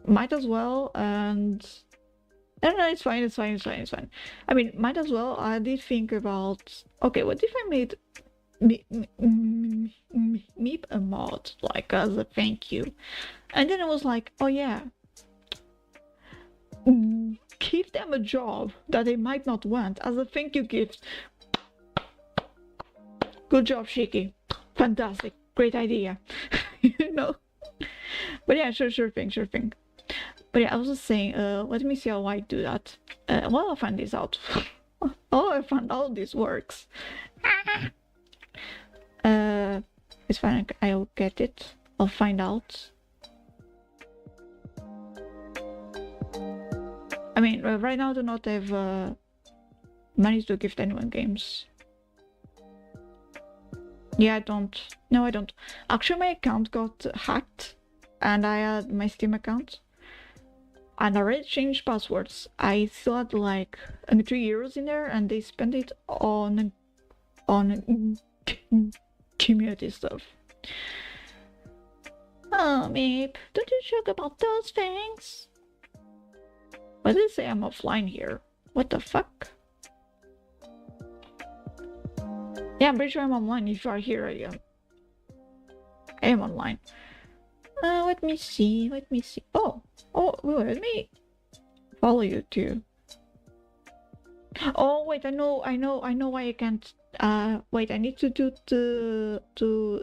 S2: might as well, and no, it's fine. I mean, might as well. I did think about, okay, what if I made Meep a mod, like, as a thank you? And then I was like, oh yeah, give them a job that they might not want as a thank you gift. Good job, Shiki. Fantastic. Great idea. You know? But yeah, sure thing. But yeah, I was just saying, let me see how I do that. Well, I'll find this out. Oh, I found out this works. It's fine, I'll get it. I'll find out. I mean, right now I do not have money to gift anyone games. Yeah, I don't. No, I don't. Actually, my account got hacked, and I had my Steam account, and I already changed passwords. I still had like only €3 in there, and they spent it on community stuff. Oh, Meep, don't you joke about those things? Why did it say I'm offline here? What the fuck? Yeah, I'm pretty sure I'm online. If you are here, I am online. Let me see. Oh, wait, let me follow you too. Oh, wait, I know why I can't. Wait, I need to do to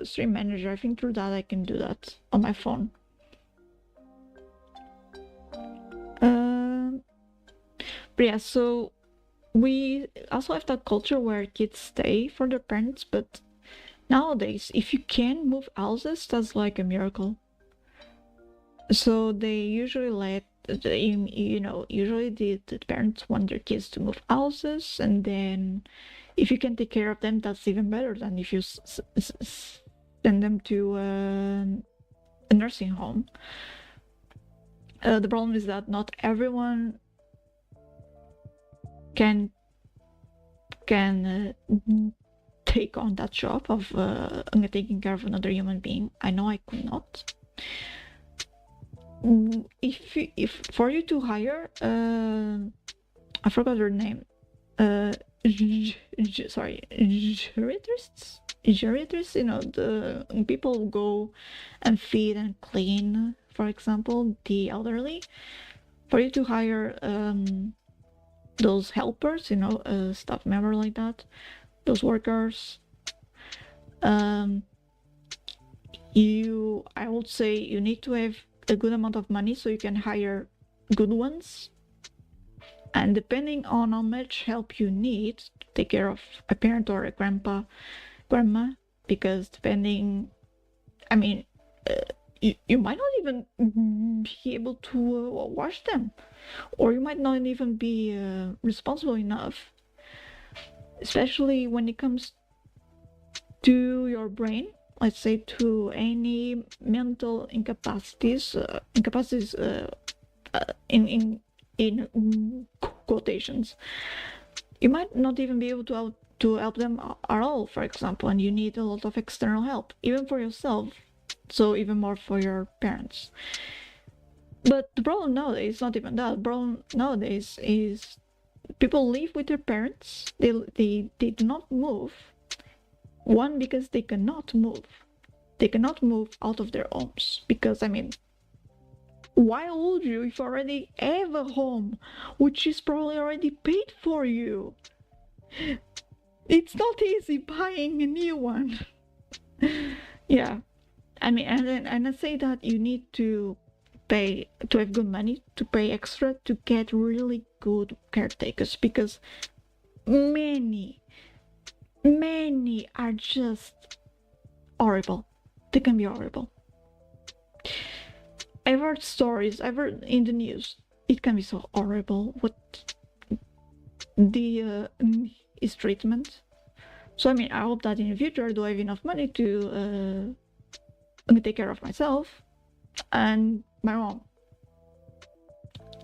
S2: Stream Manager. I think through that I can do that on my phone. But yeah, so we also have that culture where kids stay for their parents, but nowadays, if you can move houses, that's like a miracle. So they usually let, usually the parents want their kids to move houses, and then if you can take care of them, that's even better than if you send them to a nursing home. The problem is that not everyone can take on that job of taking care of another human being. I know I could not. If for you to hire, I forgot her name. Sorry, geriatrists. You know, the people who go and feed and clean, for example, the elderly. For you to hire those helpers, you know, staff member like that, those workers, I would say you need to have a good amount of money so you can hire good ones, and depending on how much help you need to take care of a parent or a grandma, because depending, I mean, you might not even be able to wash them, or you might not even be responsible enough, especially when it comes to your brain. Let's say to any mental incapacities, in quotations, you might not even be able to help them at all, for example, and you need a lot of external help, even for yourself, so even more for your parents. But the problem nowadays is not even that. The problem nowadays is people live with their parents. They do not move. One, because they cannot move. They cannot move out of their homes because, I mean, Why would you if you already have a home, which is probably already paid for you? It's not easy buying a new one. Yeah, I mean, and I say that you need to pay to have good money to pay extra to get really good caretakers, because many are just horrible. They can be horrible. I've heard stories, I've heard in the news, it can be so horrible what the is treatment. So I mean, I hope that in the future I do have enough money to take care of myself and my mom,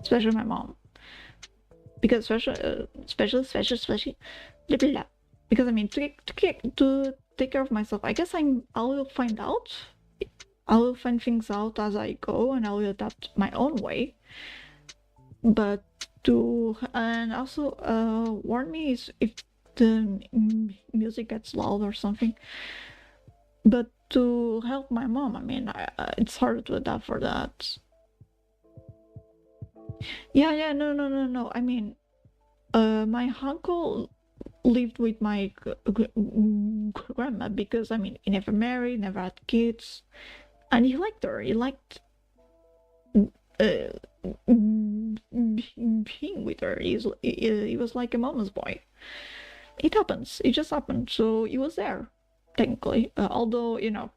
S2: especially my mom, because especially blah, blah, blah. Because I mean, to take care of myself, I guess I will find out. I will find things out as I go, and I will adapt my own way. But and also warn me if the music gets loud or something. But to help my mom, I mean, it's hard to adapt for that. Yeah, no. I mean, my uncle lived with my grandma because, I mean, he never married, never had kids, and he liked her. He liked being with her. He was like a mama's boy. It happens. It just happened. So he was there, technically. Although, you know,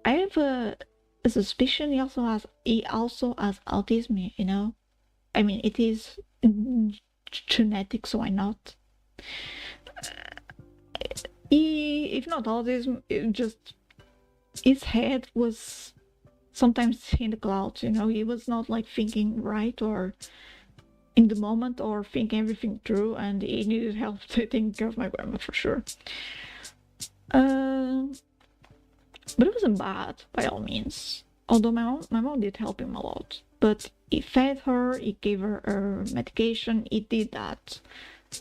S2: I have a suspicion he also has autism. You know, I mean, it is genetic, so why not? If not autism, it just his head was sometimes in the clouds. You know, he was not like thinking right or in the moment or thinking everything through, and he needed help to take care of my grandma for sure. But it wasn't bad by all means. Although my mom did help him a lot. But he fed her, he gave her medication, he did that.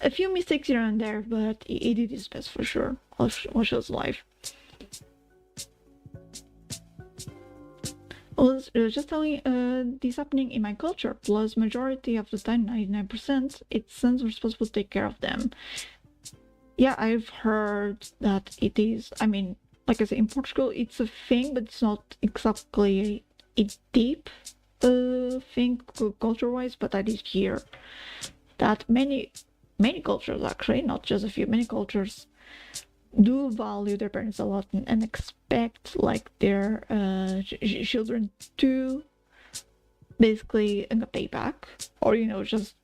S2: A few mistakes here and there, but he did his best for sure. While she was alive. I was just telling this happening in my culture, plus majority of the time, 99%, its sons were supposed to take care of them. Yeah, I've heard that it is, I mean, like I said, in Portugal it's a thing, but it's not exactly a deep thing culture-wise, but I did hear that many cultures, actually, not just a few, many cultures do value their parents a lot and expect like their children to basically pay back, or you know, just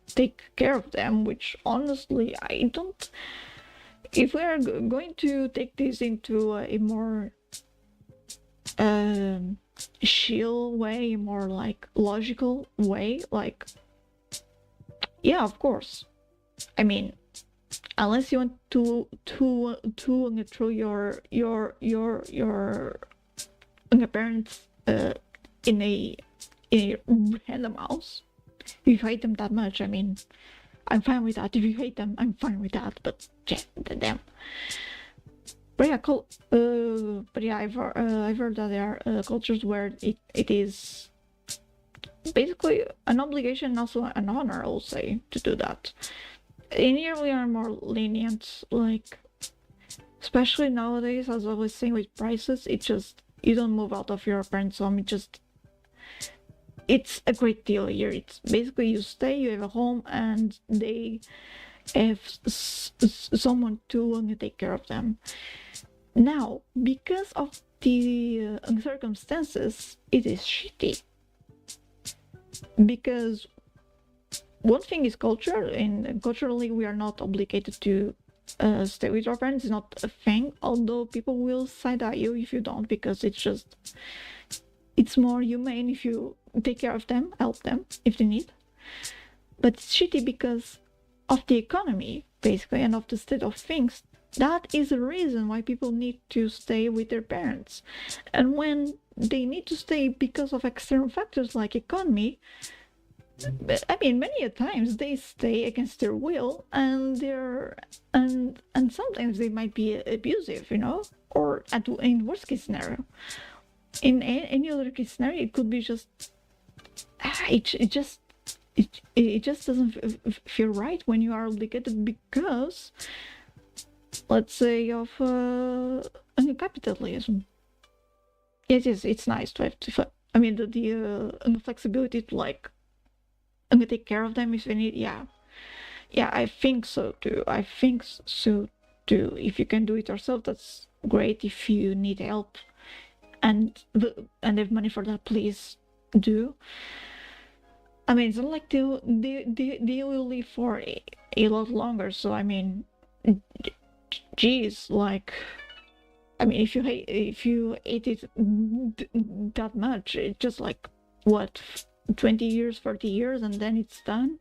S2: take care of them, which honestly I don't. If we're going to take this into a more chill way, more like logical way, like, yeah, of course, I mean, unless you want to throw your parents in a random house, if you hate them that much, I mean, I'm fine with that. If you hate them, I'm fine with that. But yeah, damn. But yeah, cool. But yeah, I've heard that there are cultures where it is basically an obligation and also an honor, I'll say, to do that. In here we are more lenient, like, especially nowadays, as I was saying with prices, it just, you don't move out of your parents' home, it's a great deal here. It's basically you stay, you have a home, and they have someone to take care of them. Now, because of the circumstances, it is shitty. Because one thing is culture, and culturally we are not obligated to stay with our parents. It's not a thing, although people will side-eye you if you don't, because it's more humane if you take care of them, help them if they need. But it's shitty because of the economy, basically, and of the state of things. That is the reason why people need to stay with their parents. And when they need to stay because of external factors like economy, I mean, many a times they stay against their will, and and sometimes they might be abusive, you know, or in worst case scenario. in any other case scenario, it could be just it just doesn't feel right when you are obligated because, let's say, of capitalism. Yes, it's nice to have I mean, the flexibility to like take care of them if they need. Yeah, I think so too. If you can do it yourself, that's great. If you need help and have money for that, please do. I mean, it's not like they will live for a lot longer. So I mean, geez, like, I mean, if you ate it that much, it's just like what, 20 years, 40 years, and then it's done.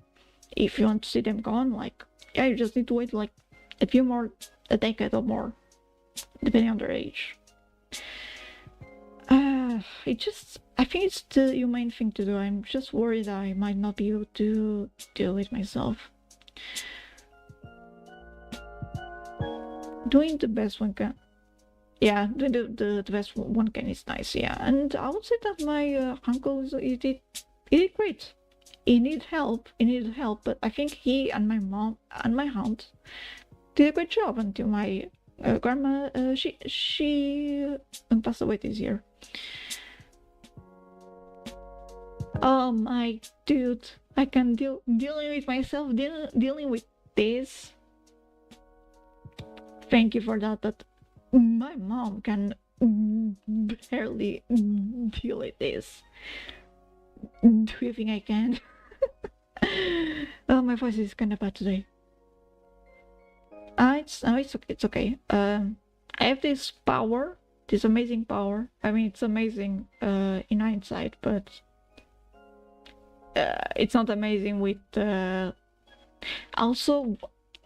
S2: If you want to see them gone, like, yeah, you just need to wait like a decade or more, depending on their age. I think it's the humane thing to do. I'm just worried I might not be able to deal with myself. Doing the best one can. Yeah, doing the best one can is nice, yeah. And I would say that my uncle, he did great. He needed help, but I think he and my mom and my aunt did a great job until my grandma, she passed away this year. Oh my dude, I can dealing with myself, dealing with this. Thank you for that, but my mom can barely deal with this. Do you think I can? Oh, my voice is kind of bad today. It's okay. I have this power, this amazing power. I mean, it's amazing in hindsight, but it's not amazing with. Also,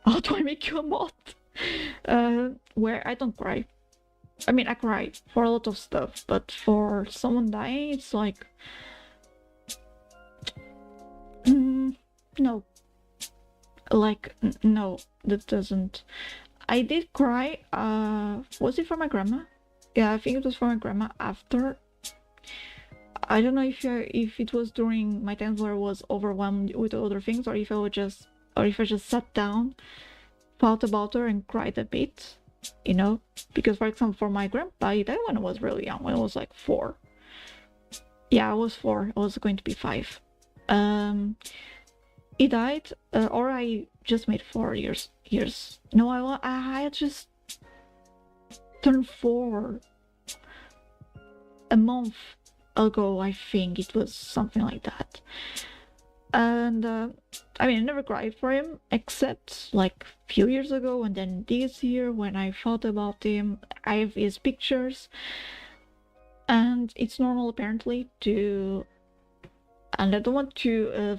S2: how do I make you a mod? Where I don't cry. I mean, I cry for a lot of stuff, but for someone dying, it's like, no. Like, no, that doesn't. I did cry. Was it for my grandma? Yeah, I think it was for my grandma after. I don't know if it was during my times where I was overwhelmed with other things, or if I just sat down, thought about her, and cried a bit. You know, because for example, for my grandpa, he died when I was really young, when I was like 4. Yeah, I was 4. I was going to be 5. He died, or I just made 4 years. No, I had just turned 4 a month ago. I think it was something like that. And I mean, I never cried for him except like a few years ago, and then this year when I thought about him. I have his pictures, and it's normal apparently to. And I don't want to,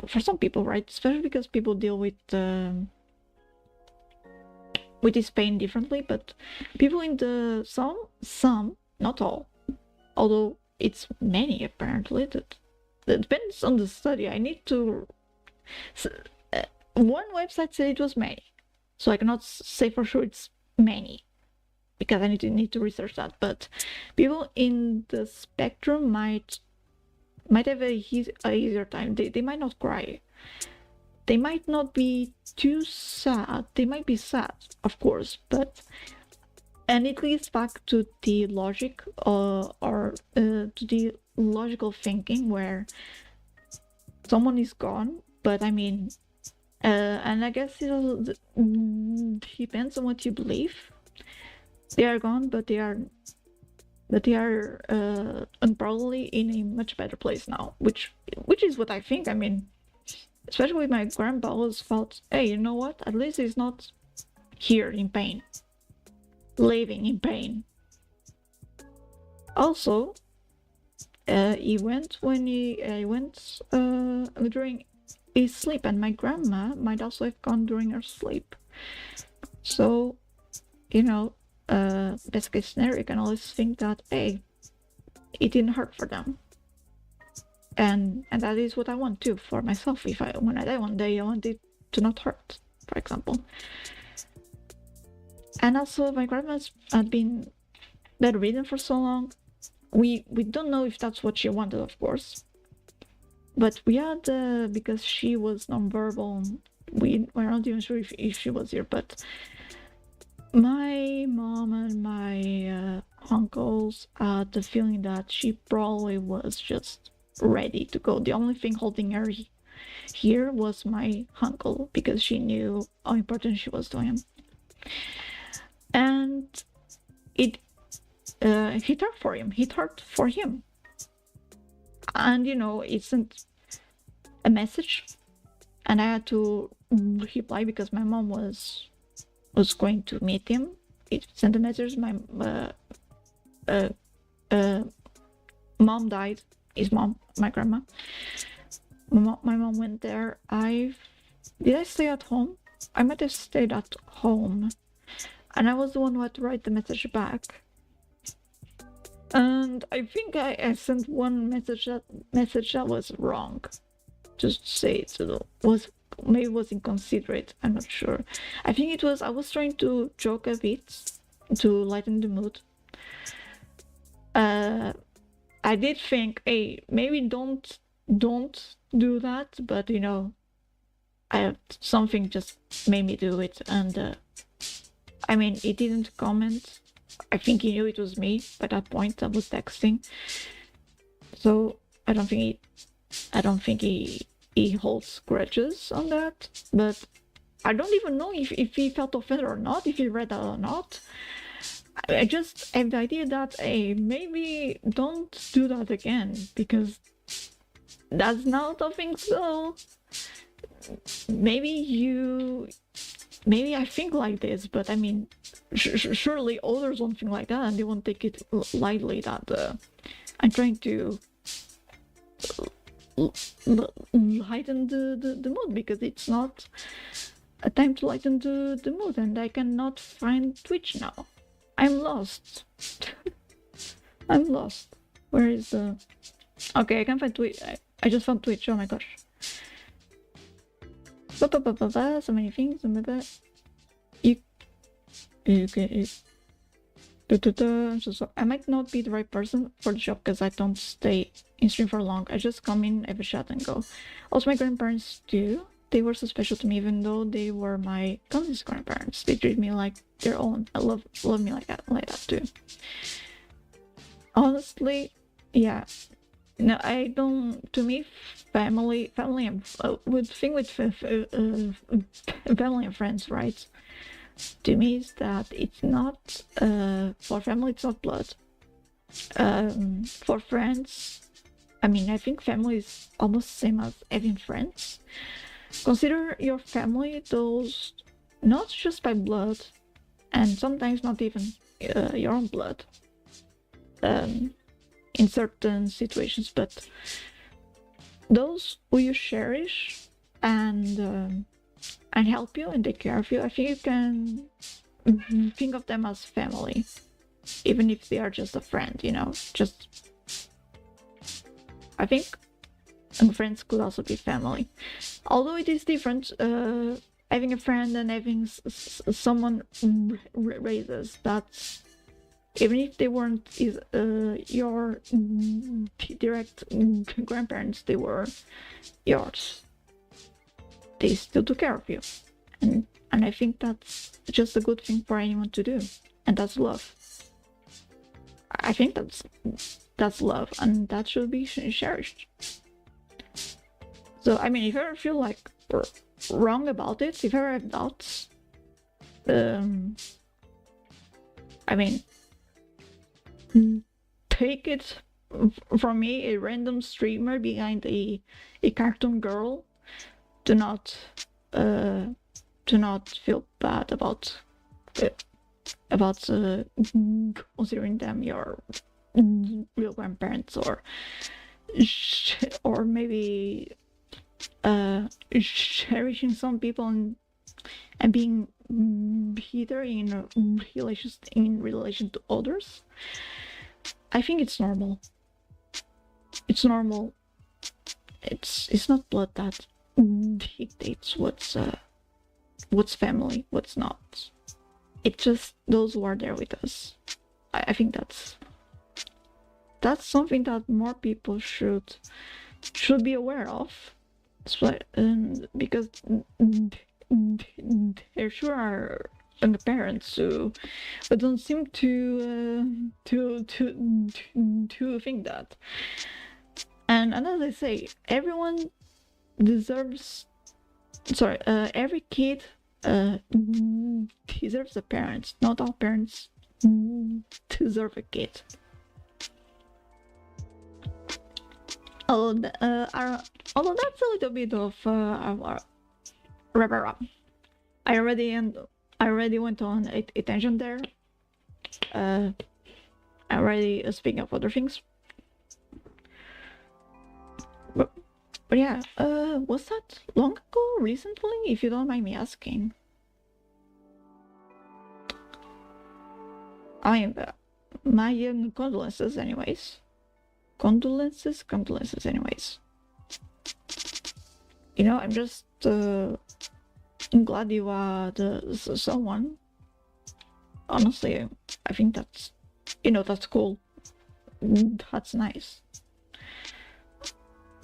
S2: for some people, right? Especially because people deal with this pain differently. But people in some, not all, although it's many apparently. That depends on the study. I need to. One website said it was many, so I cannot say for sure it's many, because I need to research that. But people in the spectrum might have a easier time. They might not cry. They might not be too sad. They might be sad, of course, and it leads back to the logic or to the logical thinking where someone is gone, but I mean, and I guess it all depends on what you believe. They are gone, but they are probably in a much better place now, which is what I think. I mean, especially with my grandpa, I always thought, hey, you know what? At least he's not here in pain, living in pain. Also, he went during his sleep, and my grandma might also have gone during her sleep. So, you know. Best case scenario, you can always think that, hey, it didn't hurt for them, and that is what I want too for myself. When I die one day, I want it to not hurt, for example. And also, my grandma's had been bedridden for so long, we don't know if that's what she wanted, of course. But we had, because she was nonverbal, we're not even sure if she was here, but my mom and my uncles had the feeling that she probably was just ready to go. The only thing holding her here was my uncle, because she knew how important she was to him. And it hit hard for him. And it sent a message, and I had to reply because my mom was going to meet him. It sent a message. My mom died. His mom, my grandma. My mom went there. Did I stay at home? I might have stayed at home, and I was the one who had to write the message back. And I think I sent one message that was wrong. Just say it maybe was inconsiderate. I'm not sure. I think I was trying to joke a bit to lighten the mood. I did think, hey, maybe don't do that, but something just made me do it. And I mean, he didn't comment. I think he knew it was me by that point. I was texting, so I don't think he holds grudges on that. But I don't even know if he felt offended or not, if he read that or not. I just have the idea that, hey, maybe don't do that again, because that's not a thing. So maybe I think like this, but I mean, surely others won't think like that, and they won't take it lightly that I'm trying to lighten the mood, because it's not a time to lighten the mood, and I cannot find Twitch now. I'm lost. I'm lost. Where is the... Okay, I can find Twitch. I just found Twitch. Oh my gosh. So many things. So I might not be the right person for the job, because I don't stay in stream for long. I just come in, have a chat, and go. Also, my grandparents too. They were so special to me, even though they were my cousin's grandparents. They treat me like their own. I love me like that too. Honestly, yeah. No, I don't. To me, family, and with family and friends, right? To me, is that it's not for family. It's not blood. For friends, I mean, I think family is almost the same as having friends. Consider your family those not just by blood, and sometimes not even your own blood. In certain situations, but those who you cherish and help you and take care of you, I think you can think of them as family, even if they are just a friend. Just I think, and friends could also be family, although it is different. Having a friend and having someone raises, that's, even if they weren't your direct grandparents, they were yours. They still took care of you, and I think that's just a good thing for anyone to do, and that's love. I think that's love, and that should be cherished. So I mean, if I ever feel like wrong about it, if I ever have doubts, I mean, take it from me, a random streamer behind a cartoon girl. Do not feel bad about considering them your real grandparents, or maybe cherishing some people and being bitter in relation to others. I think it's normal. It's normal. It's not blood that dictates what's family, what's not. It's just those who are there with us. I think that's that's something that more people should be aware of. So, because there sure are young parents who don't seem to think that. And as I say, everyone deserves. Sorry, every kid deserves a parent. Not all parents deserve a kid. Although that's a little bit of wrap up. I already went on a tangent there. I already speaking of other things. But yeah, was that long ago? Recently, if you don't mind me asking. I mean, my condolences, anyways. Condolences, anyways. You know, I'm just glad you are someone. Honestly, I think that's, that's cool. That's nice.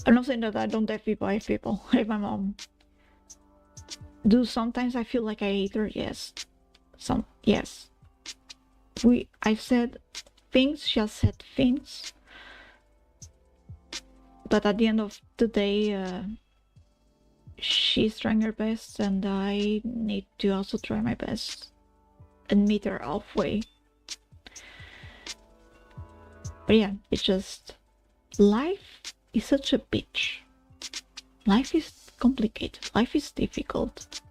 S2: I'm not saying that I don't hate people. I hate my mom. Do sometimes I feel like I hate her? Yes. Yes. I've said things, she has said things. But at the end of the day, she's trying her best, and I need to also try my best and meet her halfway. But yeah, it's just life is such a bitch. Life is complicated. Life is difficult.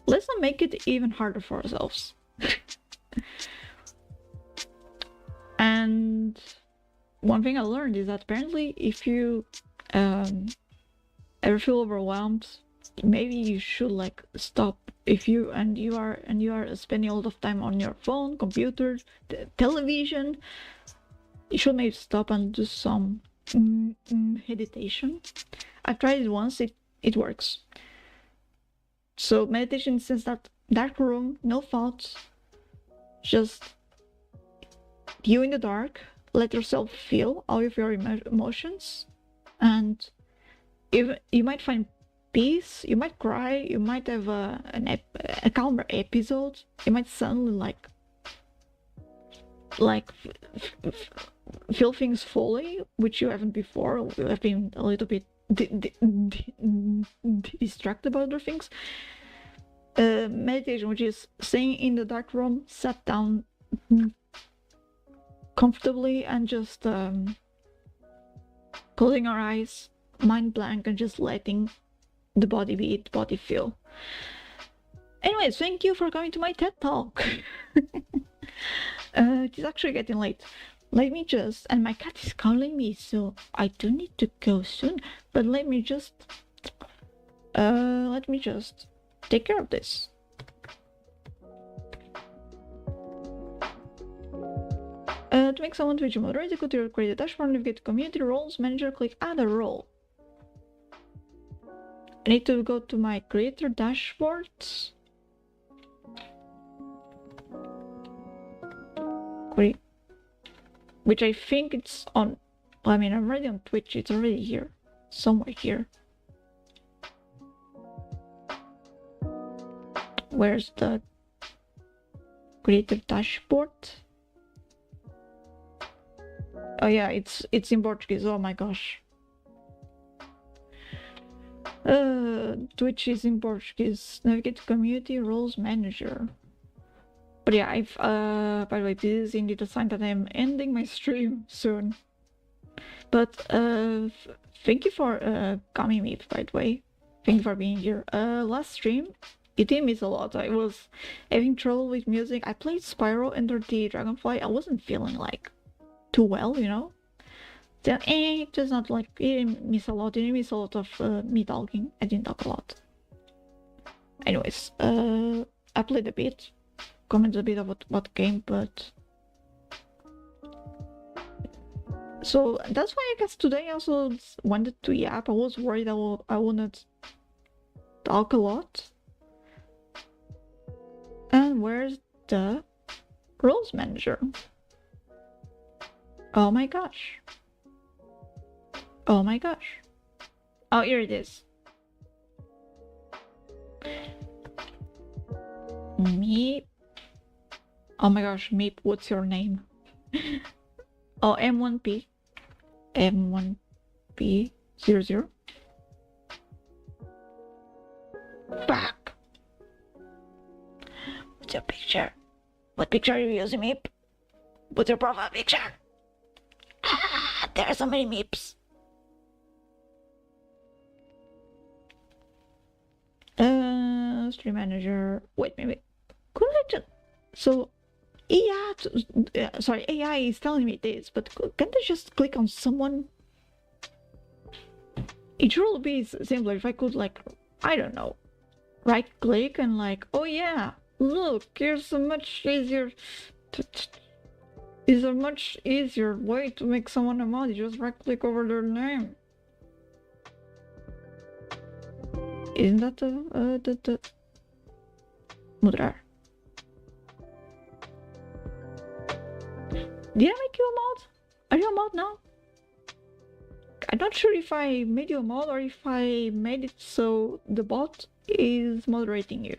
S2: Let's not make it even harder for ourselves. And one thing I learned is that apparently if you ever feel overwhelmed, maybe you should like stop. If you are spending a lot of time on your phone, computer, television, you should maybe stop and do some meditation. I've tried it once. It works. So meditation says that dark room, no thoughts, just you in the dark. Let yourself feel all of your emotions, and you might find peace. You might cry. You might have a calmer episode. You might suddenly feel things fully, which you haven't before. You have been a little bit distracted by other things. Meditation, which is staying in the dark room, sat down comfortably and just closing our eyes, mind blank, and just letting the body be, the body feel. Anyways, thank you for coming to my TED Talk. It's actually getting late. Let me just, and my cat is calling me, so I do need to go soon, but let me just take care of this. To make someone Twitch moderator, go to your creator dashboard, navigate to community roles, manager, click add a role. I need to go to my creator dashboard. Which I think it's on. Well, I mean, I'm already on Twitch, it's already here. Somewhere here. Where's the creator dashboard? Oh yeah, it's in Portuguese. Oh my gosh. Twitch is in Portuguese. Navigate to community roles manager. But yeah, I've by the way, this is indeed a sign that I'm ending my stream soon. But thank you for coming with, by the way. Thank you for being here. Last stream, it didn't miss a lot. I was having trouble with music. I played Spyro Enter the Dragonfly. I wasn't feeling like too well, you know. So just not like, it didn't miss a lot. It didn't miss a lot of me talking. I didn't talk a lot. Anyways, I played a bit, commented a bit about what game, but so that's why I guess today I also wanted to yap. I was worried I wouldn't talk a lot. And where's the roles manager? Oh my gosh. Oh my gosh. Oh, here it is. Meep. Oh my gosh, Meep, what's your name? Oh, M1P. M1P00. Fuck. What's your picture? What picture are you using, Meep? What's your profile picture? Ah, there are so many Meeps. Stream manager. Wait. Couldn't I just... So, yeah, sorry, AI is telling me this, but can't I just click on someone? It would be simpler if I could, like, I don't know, right click and like, oh yeah, look, here's a much easier is a much easier way to make someone a mod. You just right click over their name. Isn't that the Mudrar? Did I make you a mod? Are you a mod now? I'm not sure if I made you a mod or if I made it so the bot is moderating you.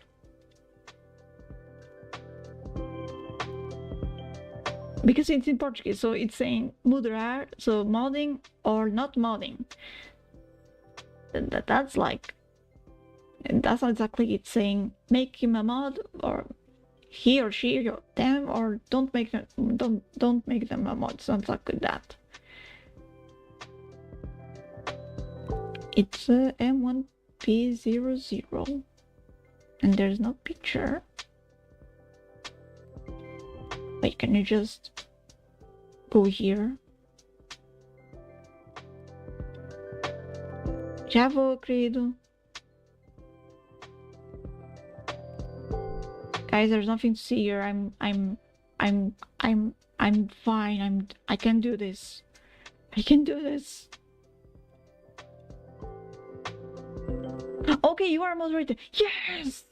S2: Because it's in Portuguese, so it's saying moderar, so modding or not modding. That's like, that's not exactly it saying make him a mod or he or she or them, or don't make them a mod. Sounds like that. It's M1P00 and there's no picture. Wait, can you just go here? Já vou, querido. Guys, there's nothing to see here. I'm fine. I can do this. I can do this. Okay, you are a moderator. Yes!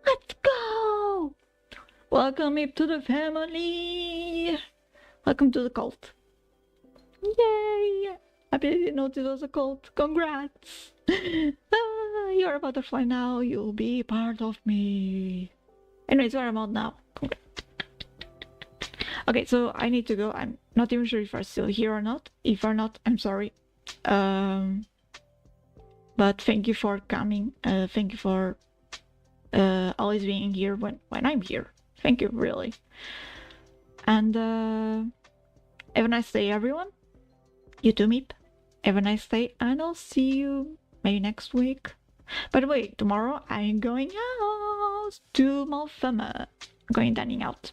S2: Let's go! Welcome to the family! Welcome to the cult. Yay! I didn't know it was a cult. Congrats! You're a butterfly now. You'll be part of me. Anyways, where I'm out now. Okay, so I need to go. I'm not even sure if I'm still here or not. If I'm not, I'm sorry. But thank you for coming. Thank you for always being here when I'm here. Thank you, really. And have a nice day, everyone. You too, Meep. Have a nice day, and I'll see you maybe next week. By the way, tomorrow I'm going out to Malfama. Going dining out.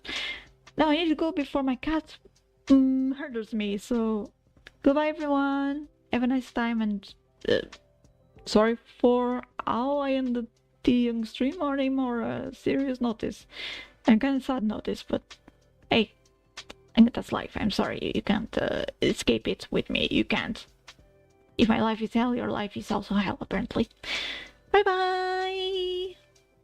S2: Now I need to go before my cat hurdles me. So goodbye, everyone. Have a nice time, and sorry for how I ended the young stream on a more serious notice. I'm kind of sad notice, but hey, that's life. I'm sorry, you can't escape it with me. You can't. If my life is hell, your life is also hell, apparently. Bye bye!